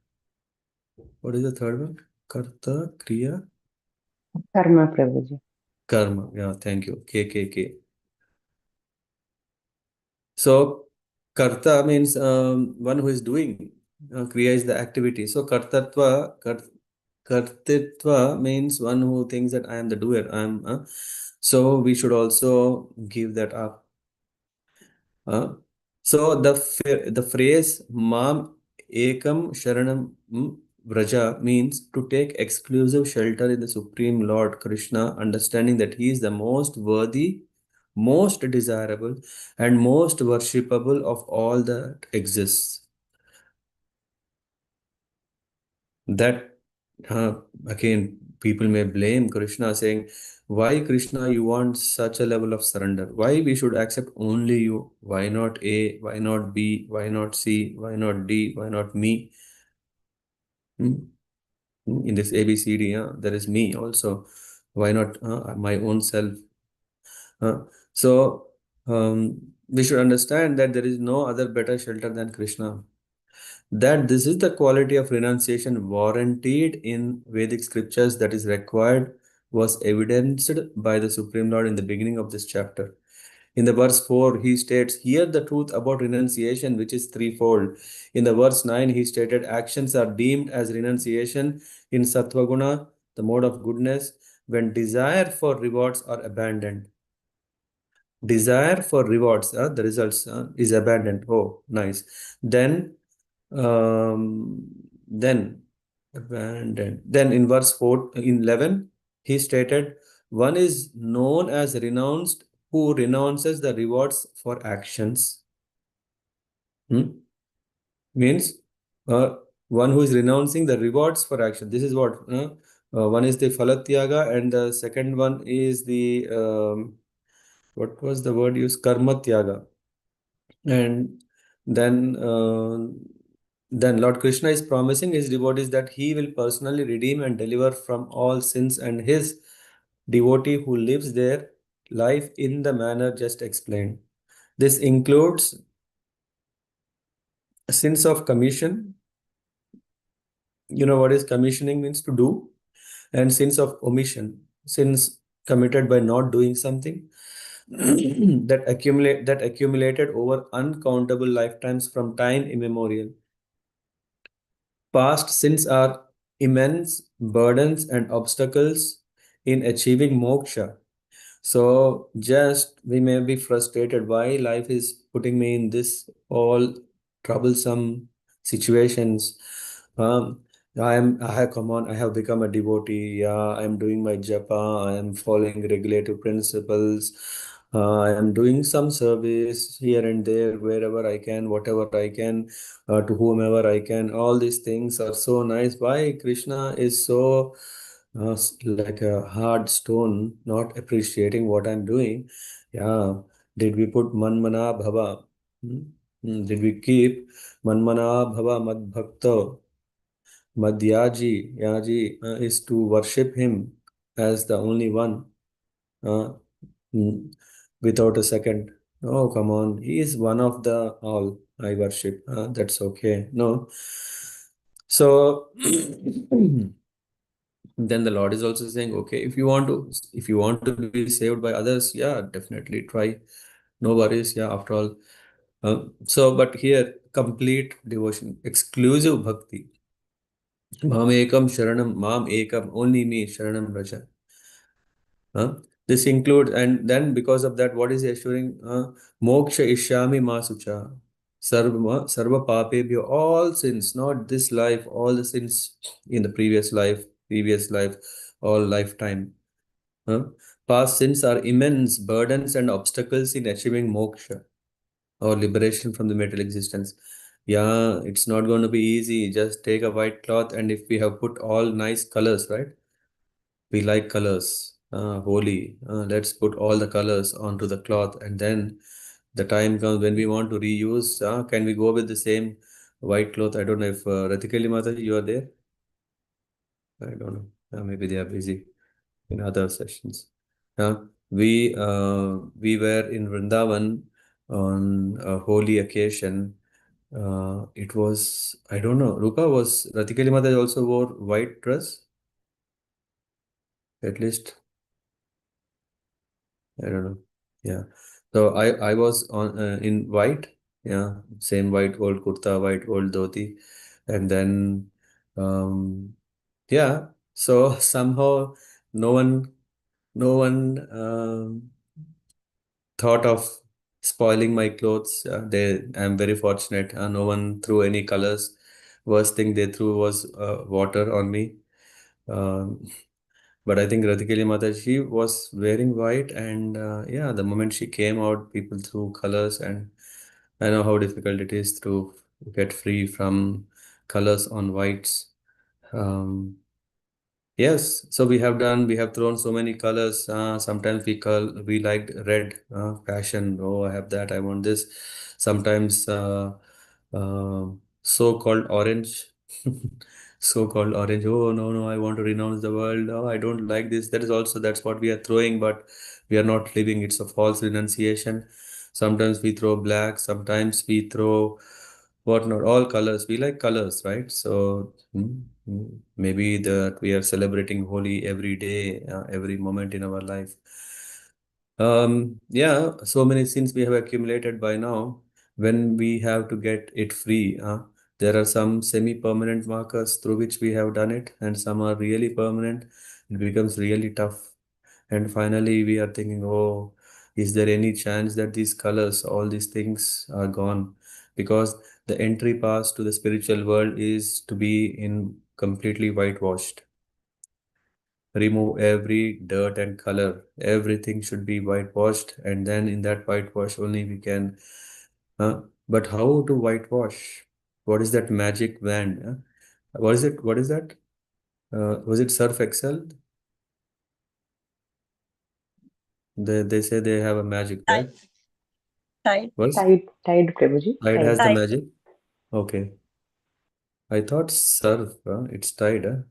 What is the third one? Karta, kriya, Karma, Prabhuji. karma. Yeah, thank you. K. So, karta means one who is doing. Kriya is the activity. So, kartitva means one who thinks that I am the doer. So we should also give that up. So the phrase "Mam Ekam Sharanam Vraja" means to take exclusive shelter in the Supreme Lord Krishna, understanding that He is the most worthy, most desirable, and most worshipable of all that exists. That again, people may blame Krishna, saying, "Why, Krishna, you want such a level of surrender? Why we should accept only you? Why not A? Why not B? Why not C? Why not D? Why not me?" Hmm? In this ABCD, there is me also. Why not my own self? So we should understand that there is no other better shelter than Krishna. That this is the quality of renunciation warranted in Vedic scriptures that is required was evidenced by the Supreme Lord in the beginning of this chapter. In the verse 4, he states, "Hear the truth about renunciation, which is threefold." In the verse 9, he stated, "Actions are deemed as renunciation in Sattvaguna, the mode of goodness, when desire for rewards are abandoned." Desire for rewards, the results is abandoned. Oh, nice. Then um, then abandoned. Then in verse 4, in 11, he stated, "One is known as renounced who renounces the rewards for actions." Means one who is renouncing the rewards for action. This is what one is the Falatyaga, and the second one is the what was the word used? Karmatyaga. And then Lord Krishna is promising his devotees that he will personally redeem and deliver from all sins, and his devotee who lives their life in the manner just explained. This includes sins of commission. You know what is commissioning means? To do. And sins of omission, sins committed by not doing something that accumulated over uncountable lifetimes from time immemorial. Past sins are immense burdens and obstacles in achieving moksha. So just we may be frustrated why life is putting me in this all troublesome situations. Um, I have come on, I have become a devotee. Yeah, I am doing my japa, I am following regulative principles. I am doing some service here and there, wherever I can, whatever I can, to whomever I can. All these things are so nice. Why Krishna is so like a hard stone, not appreciating what I'm doing? Yeah, did we put Manmana Bhava? Hmm? Did we keep Manmana Bhava Mad Bhakta? Madhyaji, Yaji is to worship him as the only one, uh, mm, without a second. Oh, come on. He is one of the all I worship. That's okay. No. So then the Lord is also saying, okay, if you want to be saved by others, yeah, definitely try. No worries. Yeah, after all. But here, complete devotion, exclusive bhakti. Mam ekam, only me, Sharanam Raja. Huh? This includes, and then because of that, what is he assuring? Moksha ishyami masucha. Sarva papebhyo, all sins, not this life, all the sins in the previous life, all lifetime. Huh? Past sins are immense burdens and obstacles in achieving moksha or liberation from the material existence. Yeah, it's not going to be easy. Just take a white cloth, and if we have put all nice colors, right? We like colors, holy. Let's put all the colors onto the cloth, and then the time comes when we want to reuse. Can we go with the same white cloth? I don't know if Ratikali Mataji, you are there. I don't know. Maybe they are busy in other sessions. We were in Vrindavan on a holy occasion. It was, I don't know. Rupa, was Ratikali Mataji also wore white dress? At least I don't know. Yeah. So I was on in white. Yeah, same white old kurta, white old dhoti, and then yeah. So somehow no one no one thought of spoiling my clothes. I'm very fortunate. No one threw any colors. Worst thing they threw was water on me. Um, but I think Radhikali Mata, she was wearing white, and yeah, the moment she came out, people threw colors, and I know how difficult it is to get free from colors on whites. Um, Yes, so we have thrown so many colors. Sometimes we liked red, passion. Oh, I have that. I want this. Sometimes uh, so-called orange, so-called orange. Oh no, no, I want to renounce the world. Oh, I don't like this. That's what we are throwing, but we are not living. It's a false renunciation. Sometimes we throw black. Sometimes we throw whatnot. All colors. We like colors, right? So. Maybe that we are celebrating Holi every day, every moment in our life. Yeah, so many sins we have accumulated by now. When we have to get it free, there are some semi-permanent markers through which we have done it, and some are really permanent. It becomes really tough. And finally, we are thinking, oh, is there any chance that these colors, all these things are gone? Because the entry pass to the spiritual world is to be in completely whitewashed. Remove every dirt and color. Everything should be whitewashed, and then in that whitewash only we can. But how to whitewash? What is that magic wand? What is it? What is that? Was it Surf Excel? They say they have a magic, right? Tide, tide, Was Tide, Prabhuji. Tide has Tide. the tide. magic? Okay. I thought surf, it's Tide,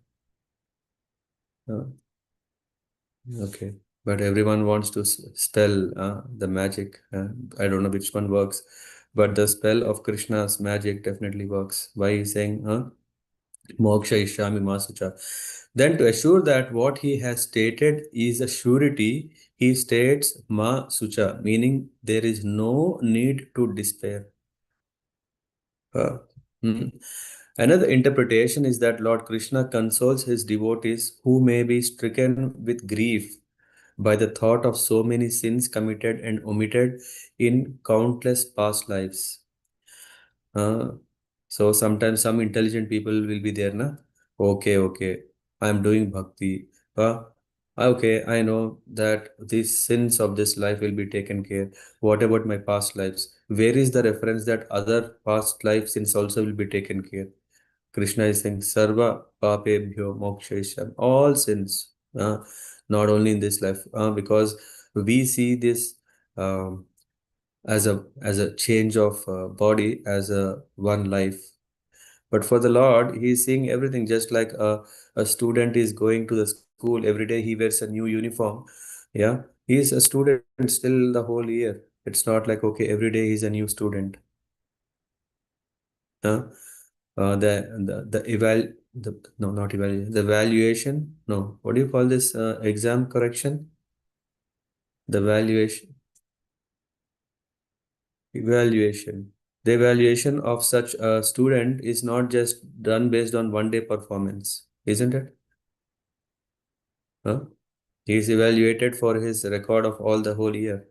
Uh, okay. But everyone wants to spell the magic. I don't know which one works, but the spell of Krishna's magic definitely works. Why he's saying, Moksha Ishyami Masucha. Then to assure that what he has stated is a surety, he states Ma Sucha, meaning there is no need to despair. Uh, hmm. Another interpretation is that Lord Krishna consoles his devotees who may be stricken with grief by the thought of so many sins committed and omitted in countless past lives. Uh, so sometimes some intelligent people will be there, na? Okay, I'm doing bhakti. Okay, I know that these sins of this life will be taken care. What about my past lives? Where is the reference that other past life sins also will be taken care? Krishna is saying, Sarva papebhyo mokshesham, all sins, not only in this life, because we see this um, as a change of body, as a one life. But for the Lord, He is seeing everything, just like a student is going to the school every day. He wears a new uniform. Yeah, he is a student still the whole year. It's not like okay, every day he's a new student. Huh? The no, not evaluation, the valuation, no, what do you call this, exam correction, the evaluation, the evaluation of such a student is not just done based on one day performance, isn't it? Huh? He is evaluated for his record of all the whole year.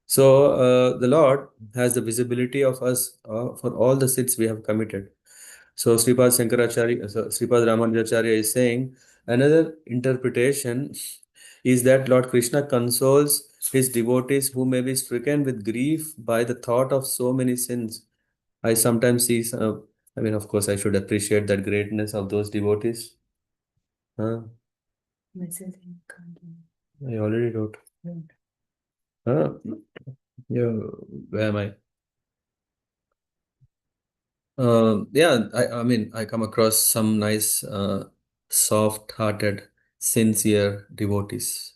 So the Lord has the visibility of us for all the sins we have committed. So Sripad Ramanujacharya is saying another interpretation is that Lord Krishna consoles his devotees who may be stricken with grief by the thought of so many sins. I sometimes see, I mean, of course, I should appreciate that greatness of those devotees. Huh? I already wrote. Huh? Yeah, where am I? Yeah, I mean, I come across some nice, soft-hearted, sincere devotees.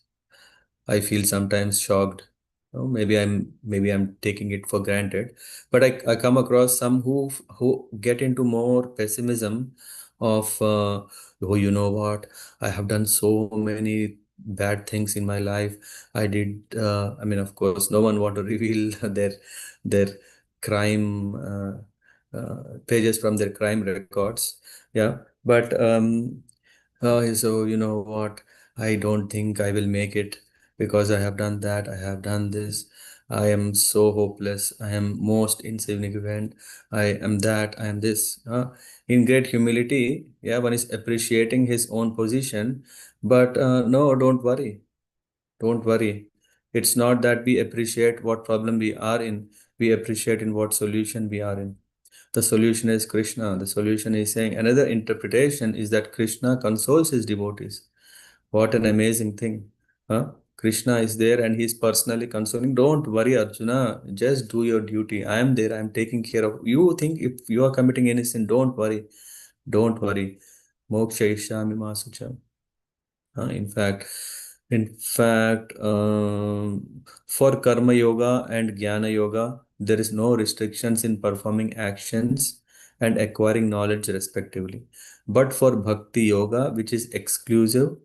I feel sometimes shocked. Oh, maybe I'm taking it for granted, but I come across some who get into more pessimism of oh, you know what, I have done so many bad things in my life. I did. I mean, of course, no one want to reveal their crime pages from their crime records. Yeah, but so you know what, I don't think I will make it because I have done that, I have done this. I am so hopeless. I am most insignificant. I am that. I am this. In great humility, yeah, one is appreciating his own position. But no, don't worry. Don't worry. It's not that we appreciate what problem we are in. We appreciate in what solution we are in. The solution is Krishna. The solution is saying another interpretation is that Krishna consoles his devotees. What an amazing thing. Huh? Krishna is there and he's personally consoling. Don't worry, Arjuna. Just do your duty. I am there. I am taking care of you. Think if you are committing any sin, don't worry. Don't worry. Moksha Ishyami Masucha. In fact, for Karma Yoga and Jnana Yoga, there is no restrictions in performing actions and acquiring knowledge respectively. But for Bhakti Yoga, which is exclusive,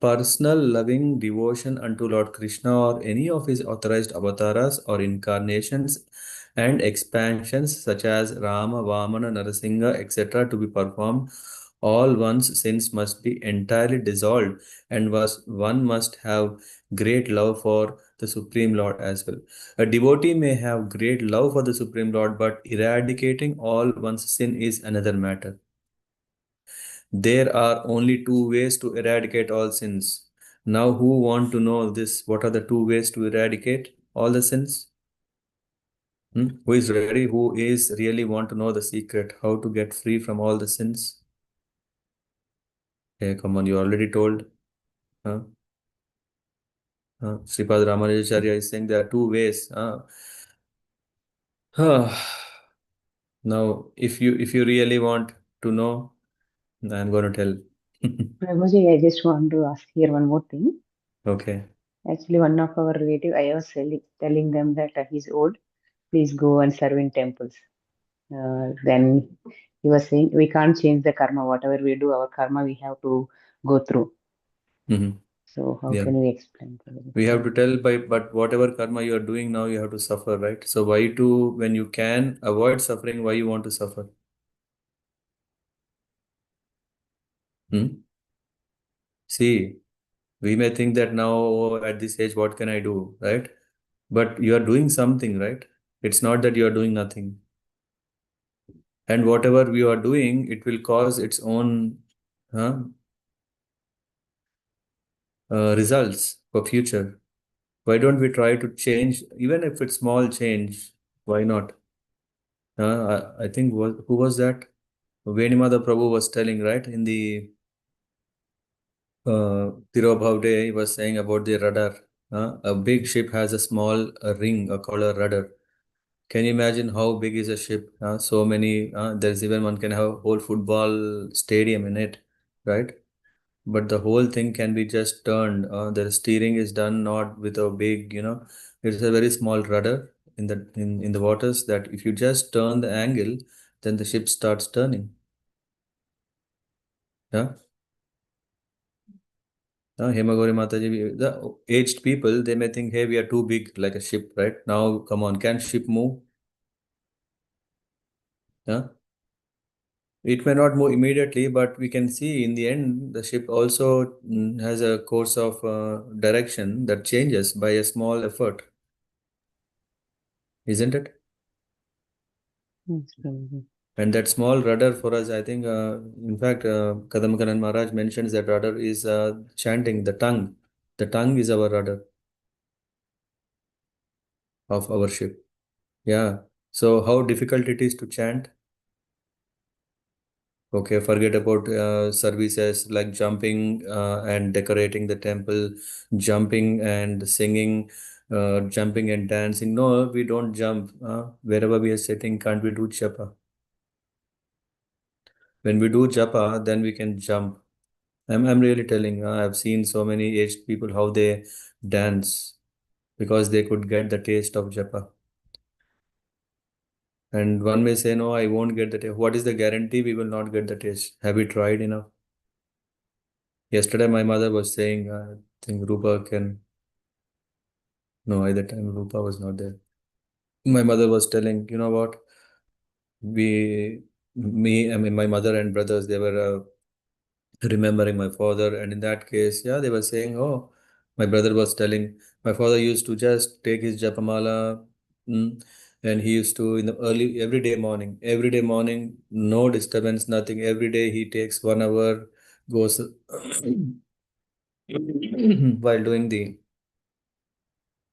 personal loving devotion unto Lord Krishna or any of his authorized avatars or incarnations and expansions such as Rama, Vamana, Narasingha, etc. to be performed, all one's sins must be entirely dissolved and one must have great love for the Supreme Lord as well. A devotee may have great love for the Supreme Lord, but eradicating all one's sin is another matter. There are only two ways to eradicate all sins. Now, who want to know this? What are the two ways to eradicate all the sins? Who is ready? Who is really want to know the secret? How to get free from all the sins? Hey, come on, you already told. Huh? Sripad Ramanujacharya is saying there are two ways. Now, if you really want to know, I'm going to tell. Prabhuji, I just want to ask here one more thing. Okay. Actually, one of our relative, I was telling them that he's old. Please go and serve in temples. Then he was saying we can't change the karma. Whatever we do, our karma we have to go through. Mm-hmm. So how Yeah. can we explain? Prabhuji? We have to tell but whatever karma you are doing now, you have to suffer, right? So why to, when you can avoid suffering, why you want to suffer? Hmm? See, We may think that now, oh, at this age, what can I do, right? But you are doing something, right? It's not that you are doing nothing. And whatever you are doing, it will cause its own results for future. Why don't we try to change, even if it's small change? Why not? I think who was that? Venimada Prabhu was telling, right, in the Tirobhav Day, he was saying about the rudder. A big ship has a small ring called a rudder. Can you imagine how big is a ship? So many, there's even one can have a whole football stadium in it, right? But the whole thing can be just turned. The steering is done not with a big, it's a very small rudder in the waters that if you just turn the angle, then the ship starts turning. Yeah. Hemagori Mataji, the aged people, they may think, hey, we are too big like a ship, right? Now, come on, can ship move? Yeah. It may not move immediately, but we can see in the end, the ship also has a course of direction that changes by a small effort, isn't it? Yes, Prabhuji. And that small rudder for us, I think, in fact, Kadamakaran Maharaj mentions that rudder is chanting, the tongue. The tongue is our rudder of our ship. Yeah. So, how difficult it is to chant? Okay, forget about services like jumping and decorating the temple, jumping and singing, jumping and dancing. No, we don't jump. Wherever we are sitting, can't we do japa? When we do japa, then we can jump. I'm really telling. I've seen so many aged people how they dance because they could get the taste of japa. And one may say, no, I won't get the taste. What is the guarantee we will not get the taste? Have we tried enough? Yesterday, my mother was saying, I think Rupa can. No, at the time, Rupa was not there. My mother was telling, you know what? I mean, my mother and brothers, they were remembering my father. And in that case, yeah, they were saying, oh, my brother was telling, my father used to just take his japamala, and he used to, in the every day morning, no disturbance, nothing. Every day he takes 1 hour, goes while doing the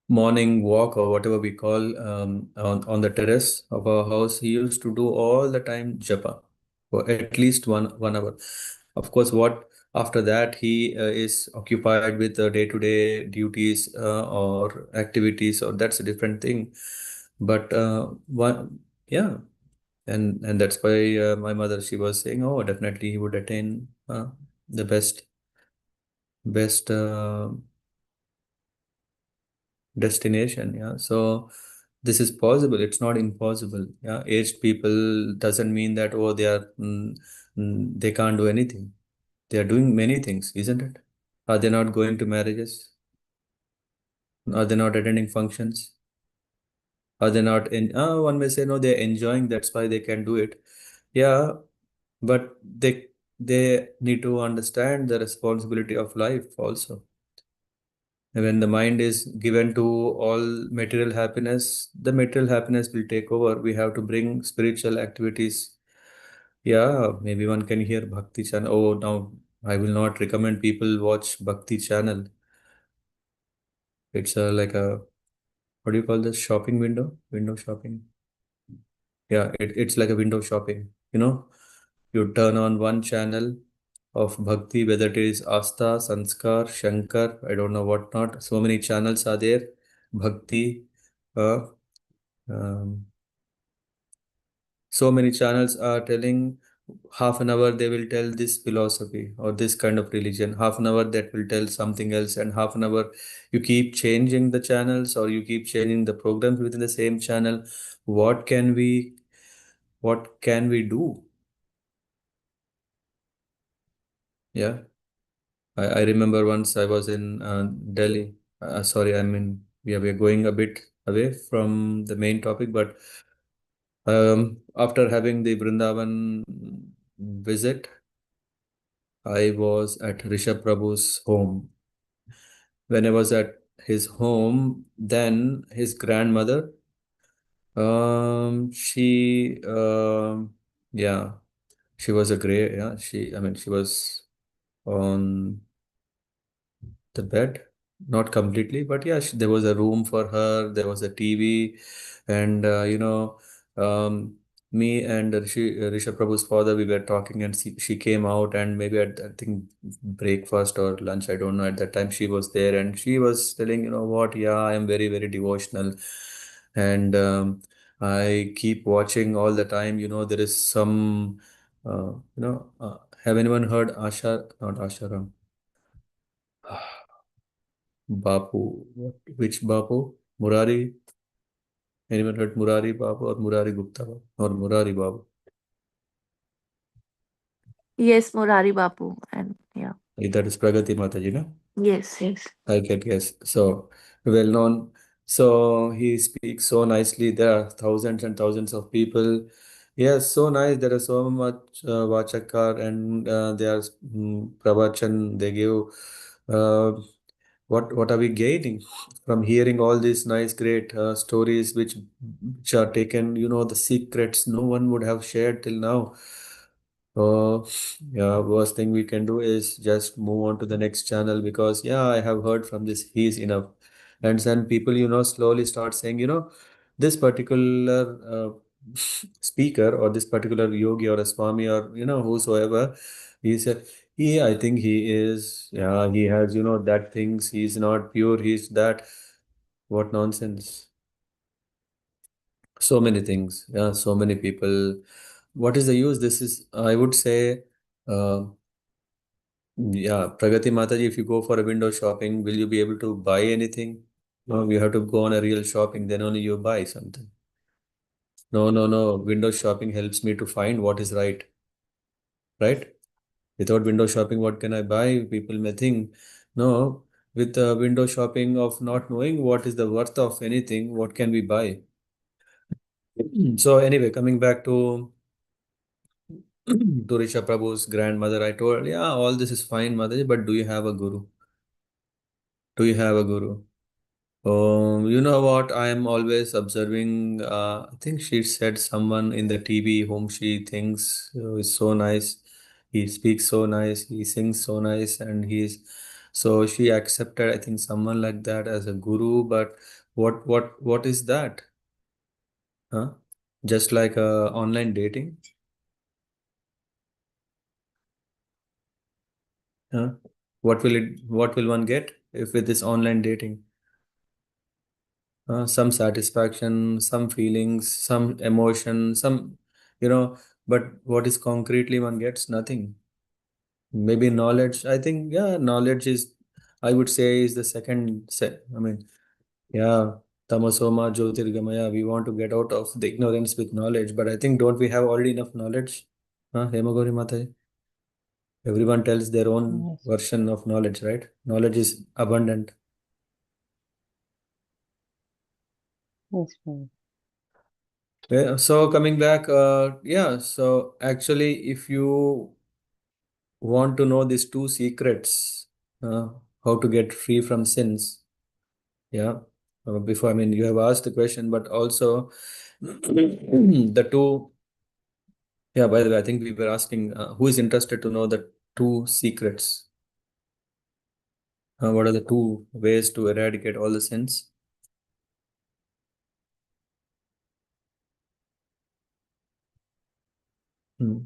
morning walk or whatever we call on the terrace of our house. He used to do all the time japa for at least one hour. Of course, what after that he is occupied with day-to-day duties or activities, or that's a different thing. But yeah, and that's why my mother, she was saying, oh, definitely he would attain the best destination. Yeah, so this is possible, it's not impossible. Yeah, aged people doesn't mean that, oh, they are they can't do anything. They are doing many things, isn't it? Are they not going to marriages? Are they not attending functions? Are they not in one may say, no, they're enjoying, that's why they can do it. Yeah, but they need to understand the responsibility of life also. When the mind is given to all material happiness, the material happiness will take over. We have to bring spiritual activities. Yeah, maybe one can hear Bhakti channel. Oh, now I will not recommend people watch Bhakti channel. It's like a, what do you call this? Shopping window? Window shopping. Yeah, it's like a window shopping. You turn on one channel of Bhakti, whether it is Asta, Sanskar, Shankar, I don't know what not. So many channels are there. Bhakti. Uh, Um, so many channels are telling half an hour they will tell this philosophy or this kind of religion, half an hour that will tell something else, and half an hour you keep changing the channels or you keep changing the programs within the same channel. What can we what can we do? Yeah. I remember once I was in Delhi. Sorry, I mean, yeah, we're going a bit away from the main topic, but after having the Vrindavan visit, I was at Rishabh Prabhu's home. when I was at his home, then his grandmother, she, yeah, she was a great, yeah, she was on the bed, not completely, but yeah, there was a room for her, there was a TV, and um, me and Rishabh Prabhu's father, we were talking, and she came out, and maybe at I think breakfast or lunch, I don't know. At that time, she was there, and she was telling, you know what, yeah, I am very very devotional, and I keep watching all the time. You know, there is some, have anyone heard Asha? Not Asharam. Bapu. Which Bapu? Murari? Anyone heard Murari Babu or Murari Gupta Babu? Or Murari Babu? Yes, Murari Bapu. And yeah. That is Pragati Mataji, no? Yes, yes. I can guess. So well known. So he speaks so nicely. There are thousands and thousands of people. Yes, so nice. There are so much Vachakar, and they are Pravachan. They give. Uh, what are we gaining from hearing all these nice, great stories which are taken? You know, the secrets no one would have shared till now. So, yeah, worst thing we can do is just move on to the next channel because, yeah, I have heard from this, he's enough. And then people, slowly start saying, this particular speaker or this particular yogi or a swami or, whosoever, he said, I think he is, yeah, he has, that things, he's not pure, he's that. What nonsense. So many things, yeah, so many people. What is the use? This is, I would say, uh, yeah, Pragati Mataji, if you go for a window shopping, will you be able to buy anything? No, you have to go on a real shopping, then only you buy something. No, no, no. Window shopping helps me to find what is right, right? Without window shopping, what can I buy? People may think, no, with window shopping of not knowing what is the worth of anything, what can we buy? So anyway, coming back to Risha Prabhu's grandmother, I told, yeah, all this is fine, Mother, but do you have a guru? Do you have a guru? You know what? I am always observing. I think she said someone in the TV whom she thinks is so nice. He speaks so nice. He sings so nice, and so she accepted. I think someone like that as a guru. But what is that? Huh? Just like online dating? Huh? What will one get if with this online dating? Some satisfaction, some feelings, some emotion, but what is concretely one gets? Nothing. Maybe knowledge. I think, yeah, knowledge is, I would say, is the second set. I mean, yeah, tamasoma jyotirgamaya. We want to get out of the ignorance with knowledge, but I think, don't we have already enough knowledge? Hemagori Mataji? Everyone tells their own Yes, version of knowledge, right? Knowledge is abundant. yes, Prabhu. Yeah, so coming back, yeah, so actually, if you want to know these two secrets, uh, how to get free from sins, yeah, before, I mean, you have asked the question, but also the two, yeah, by the way, I think we were asking who is interested to know the two secrets? What are the two ways to eradicate all the sins? Hmm.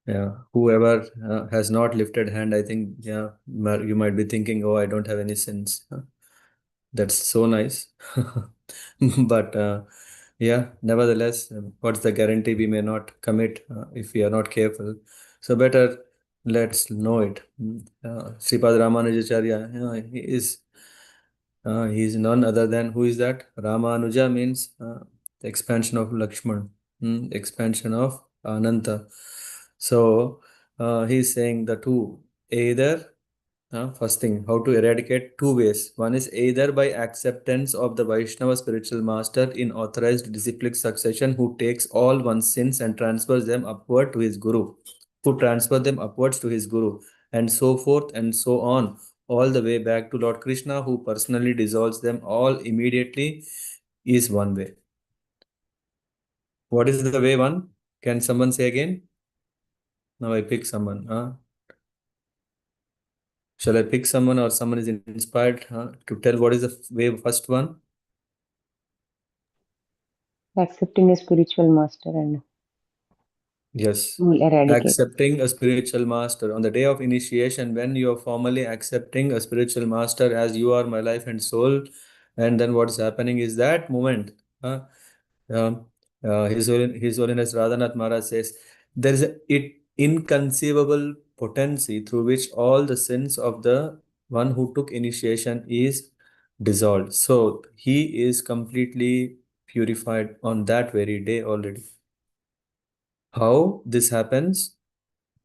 Yeah, whoever has not lifted hand, I think, yeah, you might be thinking, oh, I don't have any sins. That's so nice. But yeah, nevertheless, what's the guarantee we may not commit if we are not careful? So better let's know it. Sripad Ramanujacharya, he is none other than, who is that? Ramanuja means the expansion of Lakshman, expansion of Ananta. So he's saying the two, either first thing, how to eradicate? Two ways. One is either by acceptance of the Vaishnava spiritual master in authorized disciplic succession, who takes all one's sins and transfers them upward to his guru, and so forth and so on. all the way back to Lord Krishna, who personally dissolves them all immediately, is one way. What is the way one? Can someone say again? Now I pick someone. Shall I pick someone, or someone is inspired to tell what is the way first one? Accepting a spiritual master and Yes. will eradicate. Accepting a spiritual master. On the day of initiation, when you are formally accepting a spiritual master as you are my life and soul, and then what's happening is that moment. Um, His Holiness Radhanath Maharaj says there is inconceivable potency through which all the sins of the one who took initiation is dissolved. So he is completely purified on that very day already. How this happens?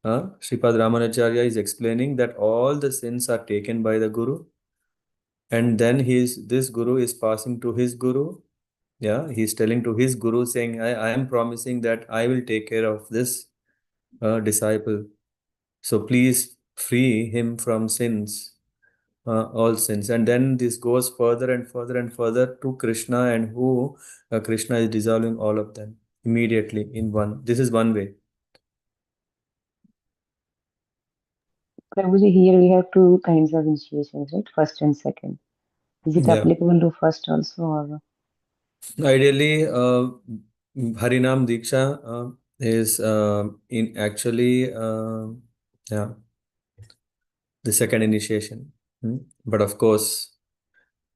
Sripad Ramanacharya is explaining that all the sins are taken by the Guru, and then this Guru is passing to his Guru. Yeah, he's telling to his Guru, saying, I am promising that I will take care of this disciple. So please free him from sins, all sins. And then this goes further and further and further to Krishna, and who Krishna is dissolving all of them immediately in one. This is one way. Prabhuji, here we have two kinds of initiations, right? First and second. Is it Yeah. applicable to first also, or Ideally, Harinam Diksha is in actually yeah, the second initiation. But of course,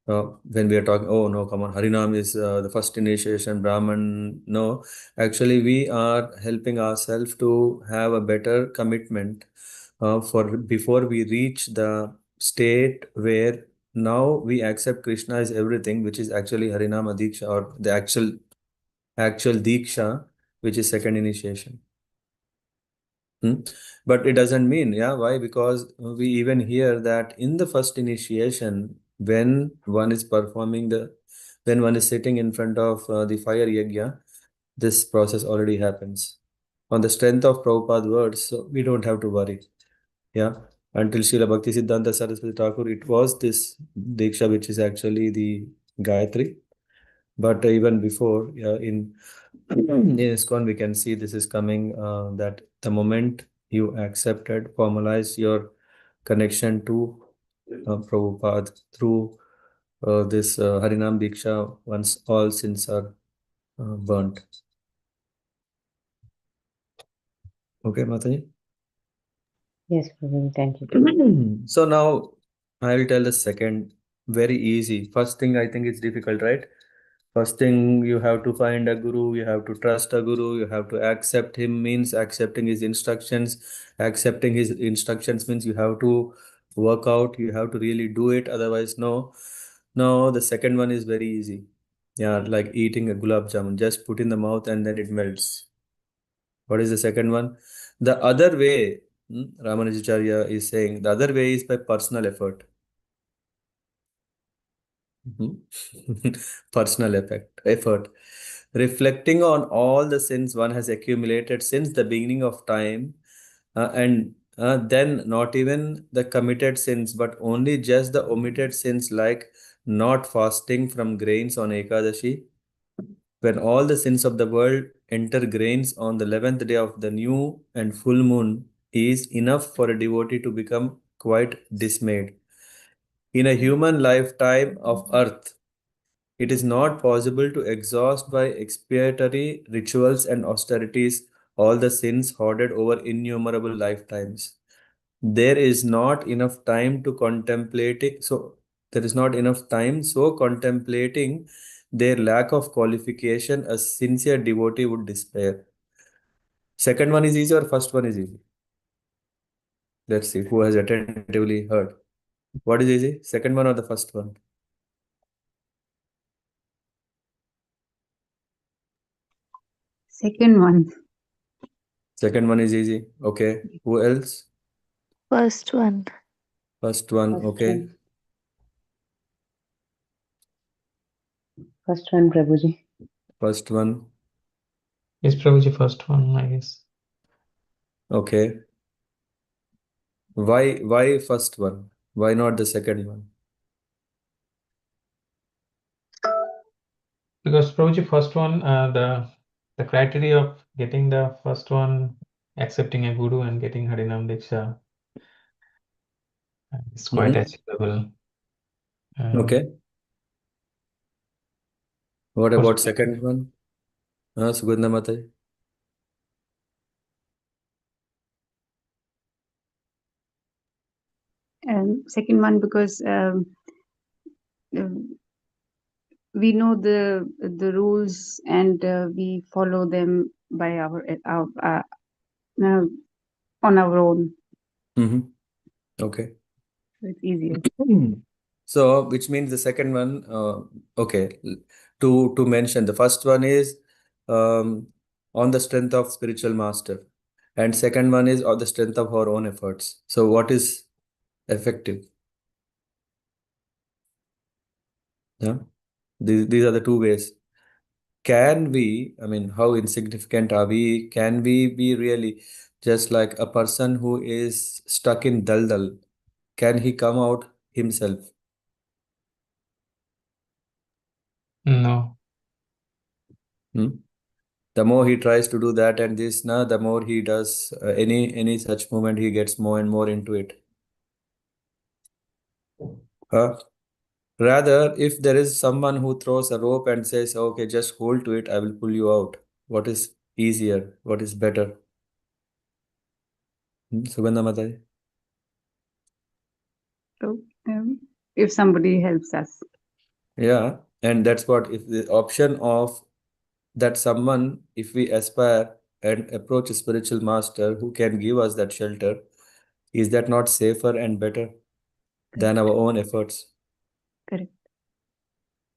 when we are talking, oh no, come on, Harinam is the first initiation, Brahman. No, actually, we are helping ourselves to have a better commitment for before we reach the state where now we accept Krishna as everything, which is actually Harinam Diksha, or the actual Diksha, which is second initiation. But it doesn't mean, yeah, why? Because we even hear that in the first initiation, when one is when one is sitting in front of the fire yajna, this process already happens. On the strength of Prabhupada's words, so we don't have to worry. Yeah. Until Srila Bhakti Siddhanta Saraswati Thakur, it was this Diksha, which is actually the Gayatri. But even before, in ISKCON, we can see this is coming, that the moment you accepted, formalize your connection to Prabhupada through this Harinam Diksha, once all sins are burnt. Okay, Mataji? yes, Prabhuji, thank you. So now I will tell the second, very easy. First thing, I think it's difficult, right? First thing, you have to find a guru, you have to trust a guru, you have to accept him, means accepting his instructions. Accepting his instructions means you have to work out, you have to really do it, otherwise, no. No, the second one is very easy. Yeah, like eating a gulab jamun, just put in the mouth and then it melts. What is the second one? The other way, Ramanujacharya is saying, the other way is by personal effort. Personal effort. Reflecting on all the sins one has accumulated since the beginning of time, and then not even the committed sins, but only just the omitted sins, like not fasting from grains on Ekadashi. When all the sins of the world enter grains on the 11th day of the new and full moon, is enough for a devotee to become quite dismayed. In a human lifetime of earth, it is not possible to exhaust by expiatory rituals and austerities all the sins hoarded over innumerable lifetimes. There is not enough time to contemplate it. So there is not enough time. So contemplating their lack of qualification, a sincere devotee would despair. Second one is easy or first one is easy? Let's see who has attentively heard. What is easy? Second one or the first one? Second one. Second one is easy. Okay. Who else? First one. First one. First Okay. one. First one, Prabhuji. First one. Yes, Prabhuji, first one, I guess. Okay. Why first one? Why not the second one? Because Prabhuji, first one, the criteria of getting the first one, accepting a guru and getting Harinam Diksha, is quite achievable. Okay. What For about second one? Sugandha Mataji? Second one, because we know the rules and we follow them by our on our own. Okay. So it's easier. So, which means the second one, okay, to mention, the first one is on the strength of spiritual master, and second one is on the strength of our own efforts. So, what is effective? Yeah, these are the two ways. Can we, I mean, how insignificant are we? Can we be really just like a person who is stuck in daldal? Can he come out himself? No. The more he tries to do that and this, now the more he does any such movement, he gets more and more into it. Rather, if there is someone who throws a rope and says, "Okay, just hold to it, I will pull you out." What is easier? What is better? Sugandha Mataji? So if somebody helps us. Yeah, and that's what, if the option of that someone, if we aspire and approach a spiritual master who can give us that shelter, is that not safer and better than our own efforts? Correct.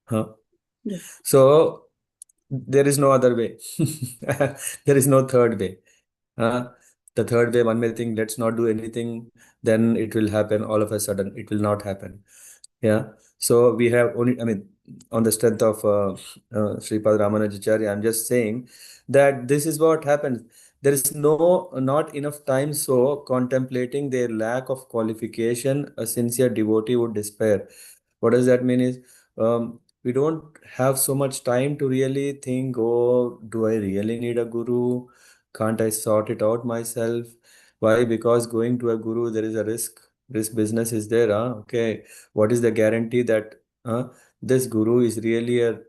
Huh? Yes. So there is no other way. There is no third way. The third way, one may think, let's not do anything, then it will happen all of a sudden. It will not happen. Yeah. So we have only, I mean, on the strength of Sripad Ramanujacharya, I'm just saying that this is what happens. There is not enough time. So contemplating their lack of qualification, a sincere devotee would despair. What does that mean is, we don't have so much time to really think, oh, do I really need a guru? Can't I sort it out myself? Why? Because going to a guru, there is a risk. Risk business is there. Okay. What is the guarantee that this guru is really a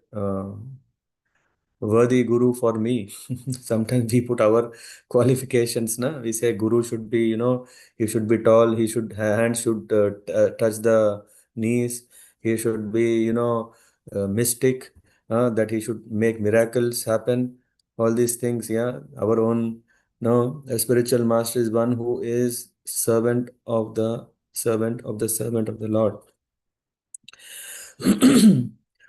worthy guru for me? Sometimes we put our qualifications. We say guru should be, he should be tall, he should, hands should touch the knees, he should be, mystic, that he should make miracles happen. All these things, yeah. Our own, no, a spiritual master is one who is servant of the Lord.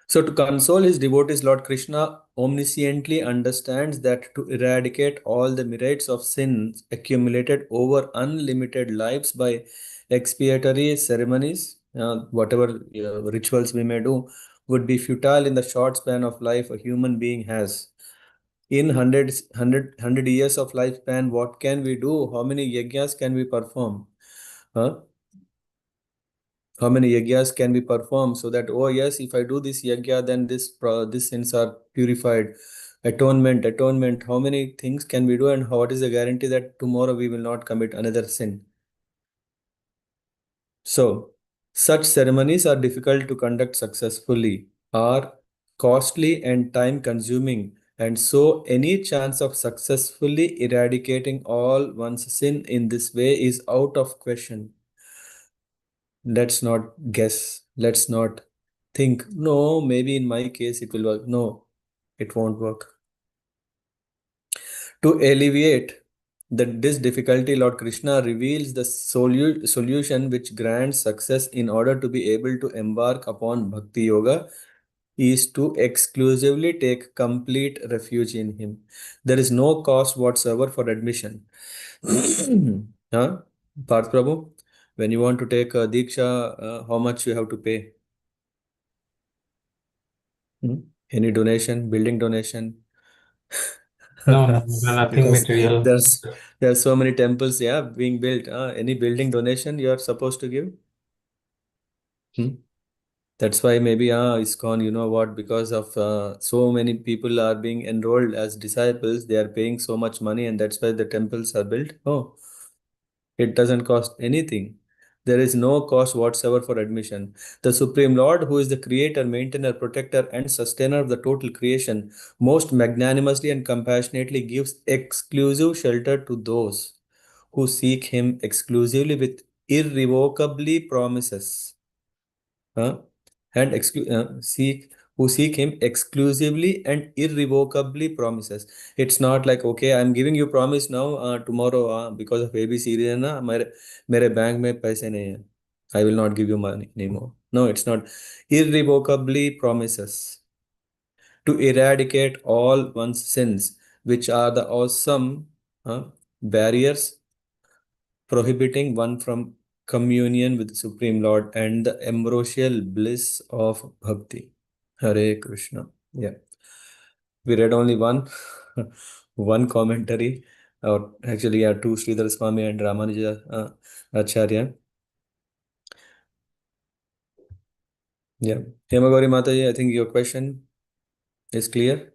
So, to console his devotees, Lord Krishna omnisciently understands that to eradicate all the myriads of sins accumulated over unlimited lives by expiatory ceremonies, whatever rituals we may do, would be futile in the short span of life a human being has. In hundred years of lifespan, what can we do? How many yajnas can we perform? Huh? How many yagyas can we perform so that, oh yes, if I do this yagya, then this sins are purified? Atonement, how many things can we do, and what is the guarantee that tomorrow we will not commit another sin? So such ceremonies are difficult to conduct successfully, are costly and time consuming, and so any chance of successfully eradicating all one's sin in this way is out of question. Let's not guess. Let's not think, no, maybe in my case it will work. No, it won't work. To alleviate this difficulty, Lord Krishna reveals the solution which grants success in order to be able to embark upon Bhakti Yoga is to exclusively take complete refuge in Him. There is no cost whatsoever for admission. Huh? Parth Prabhu, when you want to take a Diksha, how much you have to pay? Any donation, building donation? No, nothing Because material. there's so many temples, yeah, being built. Any building donation you are supposed to give? That's why maybe ISKCON, you know what, because of so many people are being enrolled as disciples, they are paying so much money, and that's why the temples are built. Oh, it doesn't cost anything. There is no cost whatsoever for admission. The Supreme Lord, who is the creator, maintainer, protector, and sustainer of the total creation, most magnanimously and compassionately gives exclusive shelter to those who seek Him exclusively with irrevocably promises. Huh? And seek who seek Him exclusively and irrevocably promises. It's not like, okay, I'm giving you promise now, tomorrow, because of ABC reason ना मेरे bank में पैसे नहीं है, I will not give you money anymore. No, it's not. Irrevocably promises to eradicate all one's sins, which are the awesome barriers prohibiting one from communion with the Supreme Lord and the ambrosial bliss of bhakti. Hare Krishna. Yeah, we read only one one commentary, or actually, yeah, two, Sridhar Swami and Ramanuja Acharya. Yeah, Hemagori Mataji, I think your question is clear.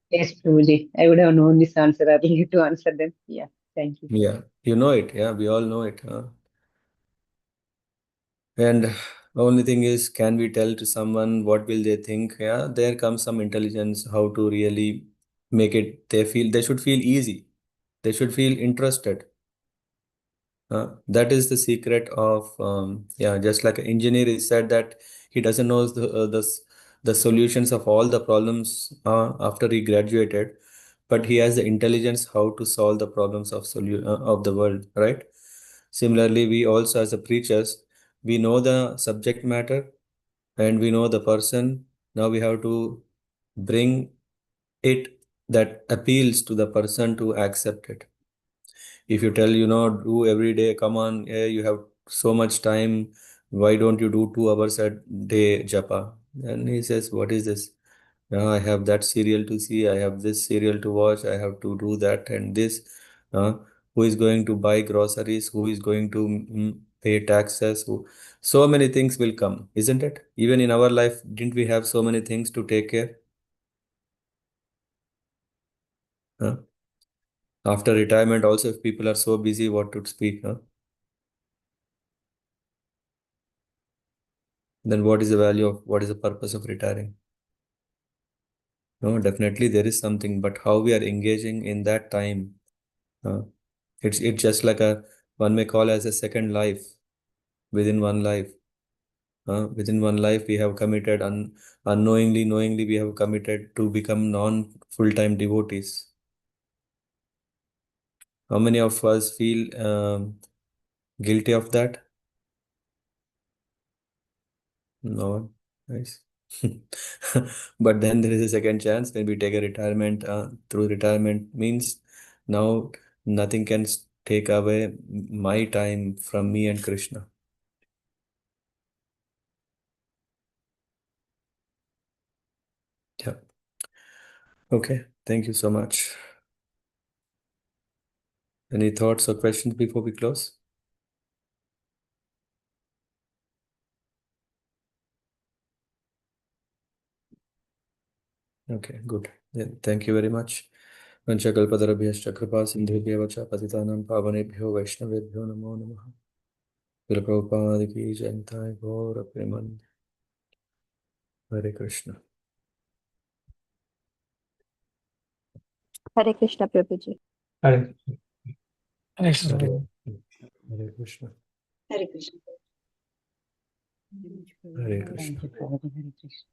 Yes, Prabhuji. I would have known this answer earlier to answer them. Yeah, thank you. Yeah, you know it. Yeah, we all know it. And the only thing is, can we tell to someone what will they think? Yeah, there comes some intelligence how to really make it. They should feel easy. They should feel interested. That is the secret of yeah. Just like an engineer is said that he doesn't know the solutions of all the problems after he graduated, but he has the intelligence how to solve the problems of the world, right? Similarly, we also as a preachers, we know the subject matter and we know the person. Now we have to bring it that appeals to the person to accept it. If you tell, do every day, come on, yeah, you have so much time, why don't you do 2 hours a day japa? And he says, what is this? I have that serial to see, I have this serial to watch, I have to do that and this. uh, who is going to buy groceries, who is going to pay taxes, so many things will come, isn't it? Even in our life, didn't we have so many things to take care? Huh? After retirement also, if people are so busy, what to speak, huh? Then what is the value of, what is the purpose of retiring? No, definitely there is something, but how we are engaging in that time, uh, it's just like a, one may call as a second life within one life. Within one life, we have committed unknowingly, knowingly, we have committed to become non full-time devotees. How many of us feel guilty of that? No one. Nice. But then there is a second chance when we take a retirement. Through retirement means now nothing can take away my time from me and Krishna. Yeah. Okay. Thank you so much. Any thoughts or questions before we close? Okay, good. Yeah, thank you very much. Vanchakalpatarabhyascha kripa sindhubhyo vacha patitanam pavanebhyo vaishnavebhyo namo namaha. Srila Prabhupada ki jai, Nitai Gaur Premanand. Hare Krishna. Hare Krishna, Prabhuji. Hare Next. Hare, Hare Krishna. Hare Krishna. Hare Krishna. Thank you, Prabhuji. Hare Krishna.